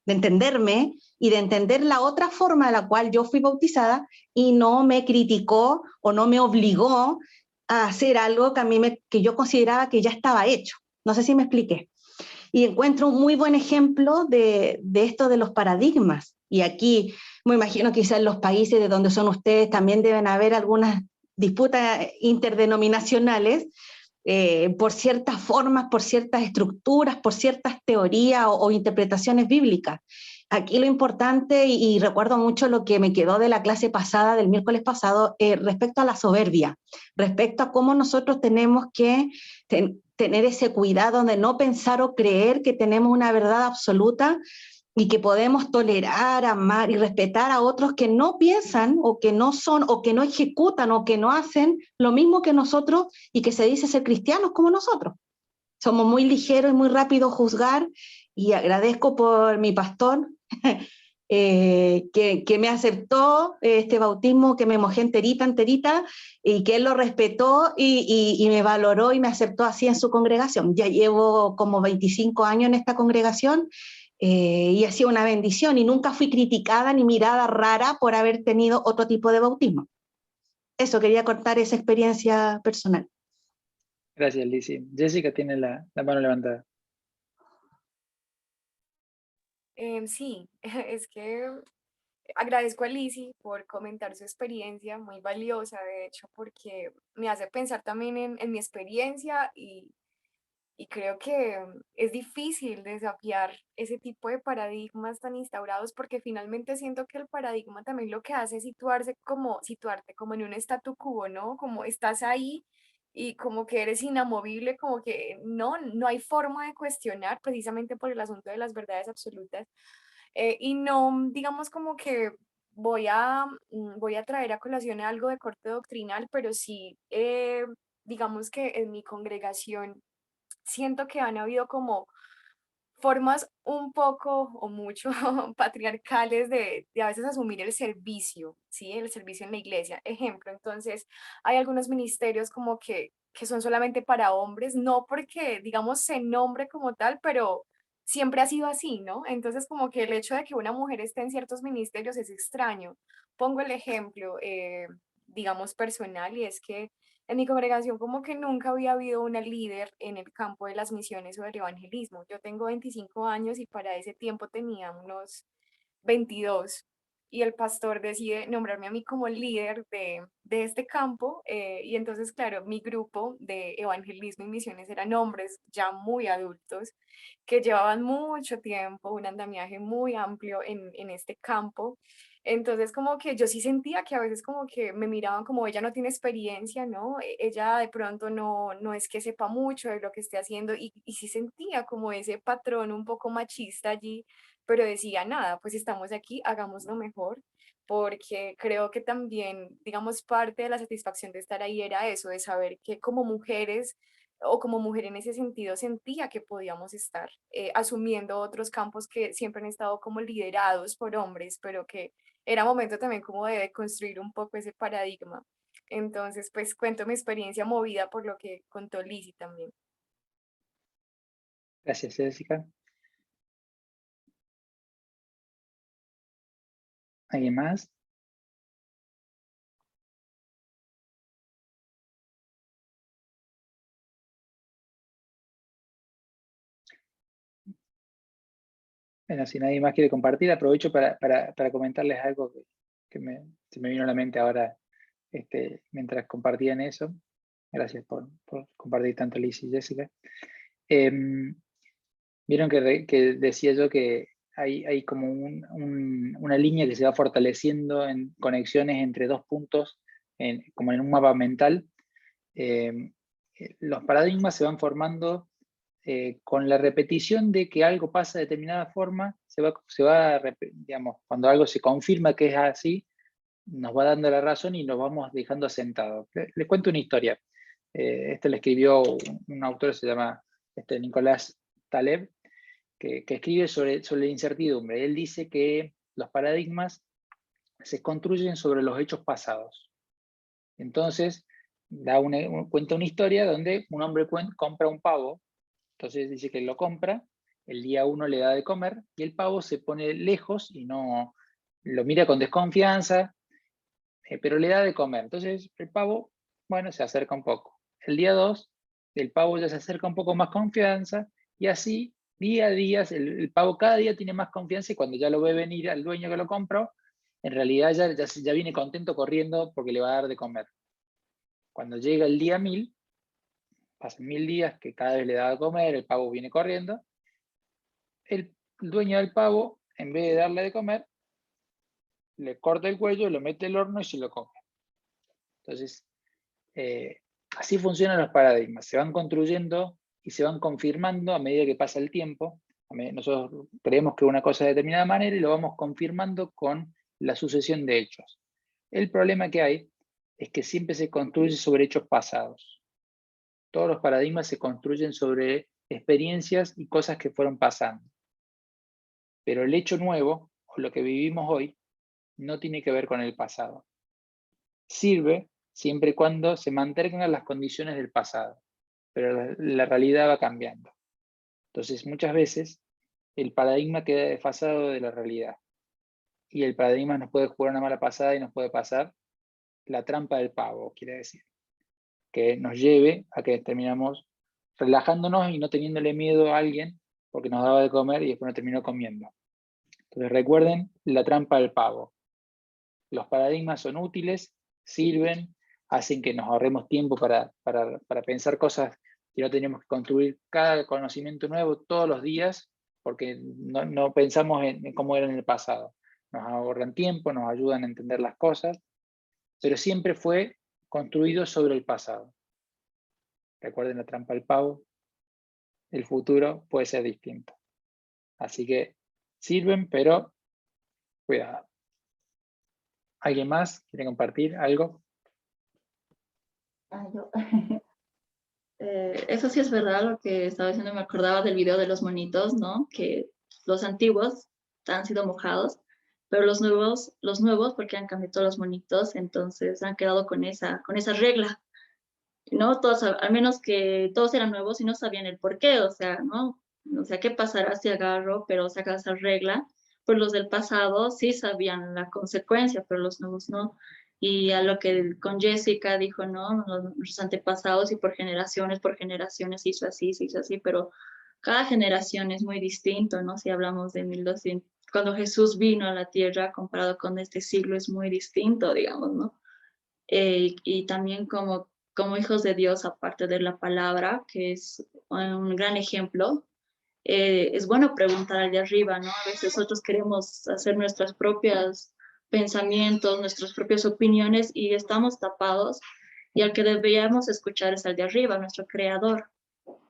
entenderme y de entender la otra forma de la cual yo fui bautizada y no me criticó o no me obligó a hacer algo que, que yo consideraba que ya estaba hecho? No sé si me expliqué. Y encuentro un muy buen ejemplo de esto de los paradigmas. Y aquí me imagino quizás en los países de donde son ustedes también deben haber algunas disputas interdenominacionales por ciertas formas, por ciertas estructuras, por ciertas teorías o interpretaciones bíblicas. Aquí lo importante, y recuerdo mucho lo que me quedó de la clase pasada, del miércoles pasado, respecto a la soberbia, respecto a cómo nosotros tenemos que tener ese cuidado de no pensar o creer que tenemos una verdad absoluta y que podemos tolerar, amar y respetar a otros que no piensan o que no son o que no ejecutan o que no hacen lo mismo que nosotros y que se dice ser cristianos como nosotros. Somos muy ligeros y muy rápidos a juzgar, y agradezco por mi pastor que me aceptó este bautismo, que me mojé enterita, y que él lo respetó y me valoró y me aceptó así en su congregación. Ya llevo como 25 años en esta congregación y ha sido una bendición, y nunca fui criticada ni mirada rara por haber tenido otro tipo de bautismo. Eso, quería contar esa experiencia personal. Gracias, Lizzy. Jessica tiene la mano levantada. Sí, es que agradezco a Lizzy por comentar su experiencia, muy valiosa, de hecho, porque me hace pensar también en mi experiencia y creo que es difícil desafiar ese tipo de paradigmas tan instaurados, porque finalmente siento que el paradigma también lo que hace es situarte como en un statu quo, ¿no? Como estás ahí y como que eres inamovible, como que no hay forma de cuestionar precisamente por el asunto de las verdades absolutas. Y no, digamos como que voy a traer a colación algo de corte doctrinal, pero sí, digamos que en mi congregación siento que han habido como formas un poco o mucho patriarcales de a veces asumir el servicio, ¿sí? El servicio en la iglesia. Ejemplo, entonces hay algunos ministerios como que son solamente para hombres, no porque, digamos, se nombre como tal, pero siempre ha sido así, ¿no? Entonces como que el hecho de que una mujer esté en ciertos ministerios es extraño. Pongo el ejemplo, digamos, personal, y es que en mi congregación como que nunca había habido una líder en el campo de las misiones o del evangelismo. Yo tengo 25 años y para ese tiempo tenía unos 22, y el pastor decide nombrarme a mí como líder de este campo, y entonces, claro, mi grupo de evangelismo y misiones eran hombres ya muy adultos que llevaban mucho tiempo, un andamiaje muy amplio en este campo. Entonces, como que yo sí sentía que a veces como que me miraban como ella no tiene experiencia, ¿no? Ella de pronto no es que sepa mucho de lo que esté haciendo, y sí sentía como ese patrón un poco machista allí, pero decía, nada, pues estamos aquí, hagámoslo mejor. porque creo que también, digamos, parte de la satisfacción de estar ahí era eso, de saber que como mujeres o como mujer en ese sentido sentía que podíamos estar asumiendo otros campos que siempre han estado como liderados por hombres, pero que era momento también como de construir un poco ese paradigma. Entonces, pues cuento mi experiencia movida por lo que contó Lizzy también. Gracias, Jessica. ¿Alguien más? Bueno, si nadie más quiere compartir, aprovecho para comentarles algo que se me vino a la mente ahora mientras compartían eso. Gracias por compartir tanto, Liz y Jessica. Vieron que decía yo que hay como una línea que se va fortaleciendo en conexiones entre dos puntos, como en un mapa mental. Los paradigmas se van formando con la repetición de que algo pasa de determinada forma, digamos, cuando algo se confirma que es así, nos va dando la razón y nos vamos dejando asentados. Les cuento una historia. Lo escribió un autor, se llama Nicolás Taleb, que escribe sobre la incertidumbre. Él dice que los paradigmas se construyen sobre los hechos pasados. Entonces, cuenta una historia donde un hombre compra un pavo. Entonces dice que lo compra, el día 1 le da de comer y el pavo se pone lejos y no lo mira con desconfianza, pero le da de comer. Entonces el pavo, bueno, se acerca un poco. El día 2, el pavo ya se acerca un poco más confianza y así, día a día, el pavo cada día tiene más confianza y cuando ya lo ve venir al dueño que lo compró, en realidad ya viene contento corriendo porque le va a dar de comer. Cuando llega el día 1000, pasan 1000 días que cada vez le da de comer, el pavo viene corriendo, el dueño del pavo, en vez de darle de comer, le corta el cuello, lo mete al horno y se lo come. Entonces, así funcionan los paradigmas, se van construyendo y se van confirmando a medida que pasa el tiempo. Nosotros creemos que una cosa de determinada manera y lo vamos confirmando con la sucesión de hechos. El problema que hay es que siempre se construye sobre hechos pasados. Todos los paradigmas se construyen sobre experiencias y cosas que fueron pasando. Pero el hecho nuevo, o lo que vivimos hoy, no tiene que ver con el pasado. Sirve siempre y cuando se mantengan las condiciones del pasado, pero la realidad va cambiando. Entonces, muchas veces, el paradigma queda desfasado de la realidad. Y el paradigma nos puede jugar una mala pasada y nos puede pasar la trampa del pavo, quiere decir. Que nos lleve a que terminamos relajándonos y no teniéndole miedo a alguien porque nos daba de comer y después nos terminó comiendo. Entonces recuerden la trampa del pavo. Los paradigmas son útiles, sirven, hacen que nos ahorremos tiempo para pensar cosas que no tenemos que construir cada conocimiento nuevo todos los días porque no pensamos en cómo era en el pasado. Nos ahorran tiempo, nos ayudan a entender las cosas, pero siempre fue construido sobre el pasado. Recuerden la trampa del pavo, el futuro puede ser distinto. Así que sirven, pero cuidado. ¿Alguien más quiere compartir algo? Yo. Eso sí es verdad lo que estaba diciendo, me acordaba del video de los monitos, ¿no? Que los antiguos han sido mojados, pero los nuevos, porque han cambiado todos los monitos, entonces han quedado con esa regla, ¿no? Todos, al menos que todos eran nuevos y no sabían el por qué, o sea, ¿no? O sea, ¿qué pasará si agarro, pero saca esa regla? Pues los del pasado sí sabían la consecuencia, pero los nuevos no. Y a lo que con Jessica dijo, ¿no? Los antepasados y por generaciones se hizo así, pero cada generación es muy distinto, ¿no? Si hablamos de 1200, cuando Jesús vino a la tierra comparado con este siglo es muy distinto, digamos, ¿no? Y también como hijos de Dios, aparte de la palabra, que es un gran ejemplo, es bueno preguntar al de arriba, ¿no? A veces nosotros queremos hacer nuestros propios pensamientos, nuestras propias opiniones y estamos tapados y al que deberíamos escuchar es al de arriba, nuestro creador,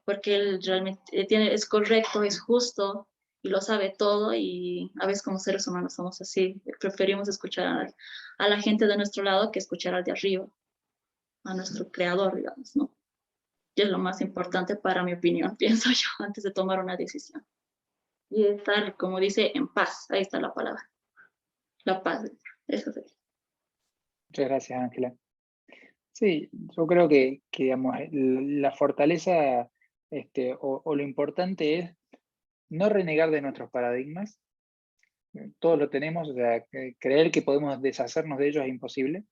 porque él realmente es correcto, es justo y lo sabe todo, y a veces como seres humanos somos así, preferimos escuchar a la gente de nuestro lado que escuchar al de arriba, a nuestro creador, digamos, ¿no? Y es lo más importante para mi opinión, pienso yo, antes de tomar una decisión. Y estar, como dice, en paz, ahí está la palabra. La paz, eso sería. Muchas gracias, Ángela. Sí, yo creo que digamos, la fortaleza o lo importante es no renegar de nuestros paradigmas. Todos lo tenemos, o sea, creer que podemos deshacernos de ellos es imposible.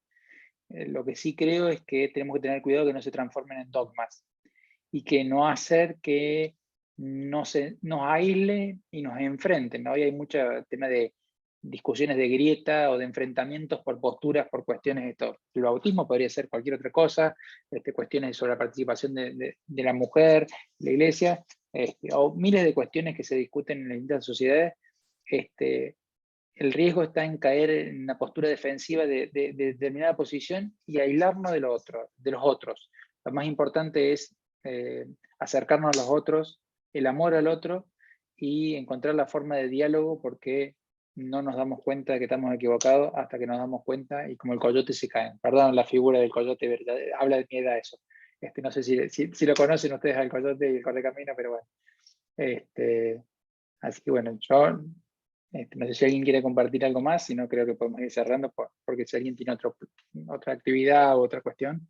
Lo que sí creo es que tenemos que tener cuidado que no se transformen en dogmas y que no hacer que nos aísle y nos enfrenten, ¿no? Hoy hay mucho tema de discusiones de grieta o de enfrentamientos por posturas, por cuestiones de esto. El bautismo podría ser cualquier otra cosa, cuestiones sobre la participación de la mujer, la iglesia, o miles de cuestiones que se discuten en las distintas sociedades. El riesgo está en caer en una postura defensiva de determinada posición y aislarnos de los otros. Lo más importante es acercarnos a los otros, el amor al otro y encontrar la forma de diálogo, porque no nos damos cuenta de que estamos equivocados hasta que nos damos cuenta y como el coyote se caen. Perdón, la figura del coyote, ¿verdad? Habla de mi edad eso. No sé si lo conocen ustedes al coyote y el correcamino, pero bueno. Así que bueno, yo no sé si alguien quiere compartir algo más, si no creo que podemos ir cerrando, porque si alguien tiene otra actividad o otra cuestión,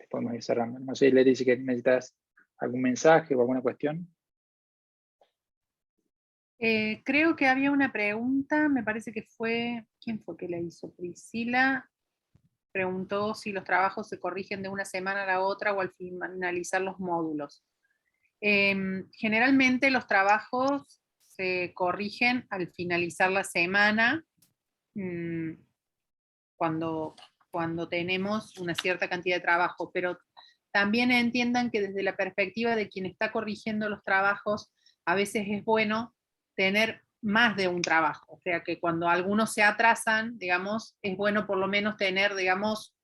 podemos ir cerrando. No sé, Leti, si necesitas algún mensaje o alguna cuestión. Creo que había una pregunta, me parece que fue, ¿quién fue que la hizo? Priscila preguntó si los trabajos se corrigen de una semana a la otra o al finalizar los módulos. Generalmente los trabajos se corrigen al finalizar la semana, cuando tenemos una cierta cantidad de trabajo, pero también entiendan que desde la perspectiva de quien está corrigiendo los trabajos, a veces es bueno tener más de un trabajo, o sea que cuando algunos se atrasan, digamos, es bueno por lo menos tener, digamos,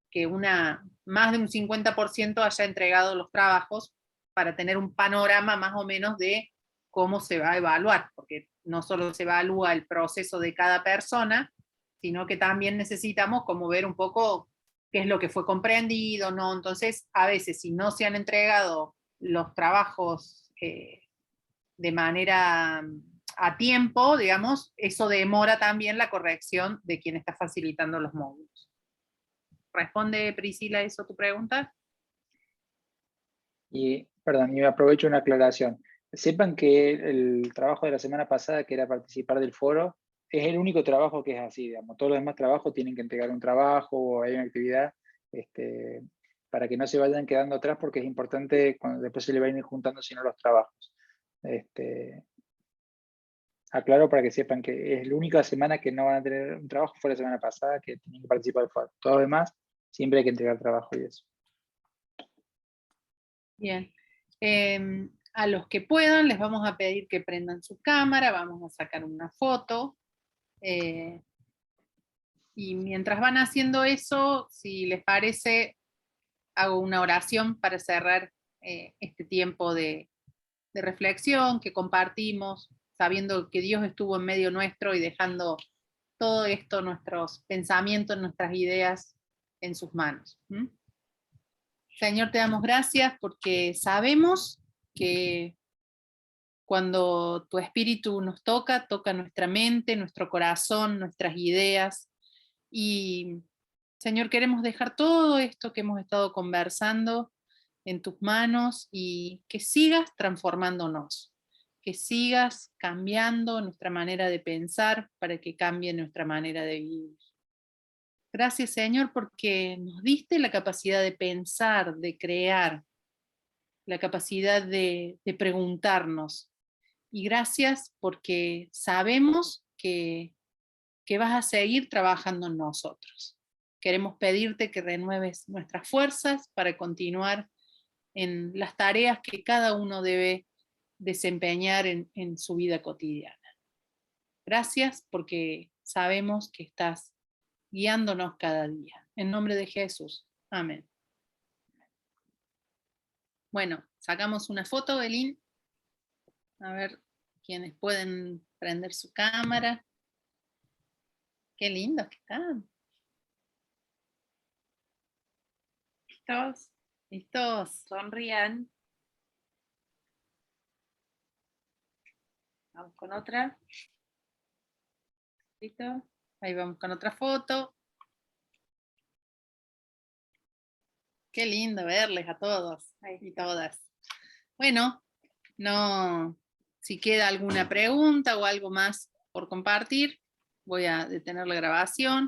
que más de un 50% haya entregado los trabajos para tener un panorama más o menos de cómo se va a evaluar, porque no solo se evalúa el proceso de cada persona, sino que también necesitamos como ver un poco qué es lo que fue comprendido, ¿no? Entonces, a veces, si no se han entregado los trabajos de manera a tiempo, digamos, eso demora también la corrección de quien está facilitando los módulos. ¿Responde, Priscila, eso tu pregunta? Y, perdón, y me aprovecho una aclaración. Sepan que el trabajo de la semana pasada, que era participar del foro, es el único trabajo que es así, digamos. Todos los demás trabajos tienen que entregar un trabajo o hay una actividad, para que no se vayan quedando atrás, porque es importante cuando después se le vayan juntando sino los trabajos. Aclaro para que sepan que es la única semana que no van a tener un trabajo, fue la semana pasada que tienen que participar del foro. Todo lo demás, siempre hay que entregar trabajo y eso. Bien. A los que puedan les vamos a pedir que prendan su cámara, vamos a sacar una foto. Y mientras van haciendo eso, si les parece, hago una oración para cerrar este tiempo de reflexión que compartimos, sabiendo que Dios estuvo en medio nuestro y dejando todo esto, nuestros pensamientos, nuestras ideas en sus manos. Señor, te damos gracias porque sabemos que cuando tu espíritu nos toca nuestra mente, nuestro corazón, nuestras ideas. Y, Señor, queremos dejar todo esto que hemos estado conversando en tus manos y que sigas transformándonos, que sigas cambiando nuestra manera de pensar para que cambie nuestra manera de vivir. Gracias, Señor, porque nos diste la capacidad de pensar, de crear, la capacidad de preguntarnos. Y gracias porque sabemos que vas a seguir trabajando en nosotros. Queremos pedirte que renueves nuestras fuerzas para continuar en las tareas que cada uno debe desempeñar en su vida cotidiana. Gracias porque sabemos que estás guiándonos cada día. En nombre de Jesús. Amén. Bueno, sacamos una foto, Belín. A ver quienes pueden prender su cámara. Qué lindos que están. ¿Listos? ¿Listos? Sonrían. Vamos con otra. ¿Listo? Ahí vamos con otra foto. Qué lindo verles a todos y todas. Bueno, no, si queda alguna pregunta o algo más por compartir, voy a detener la grabación.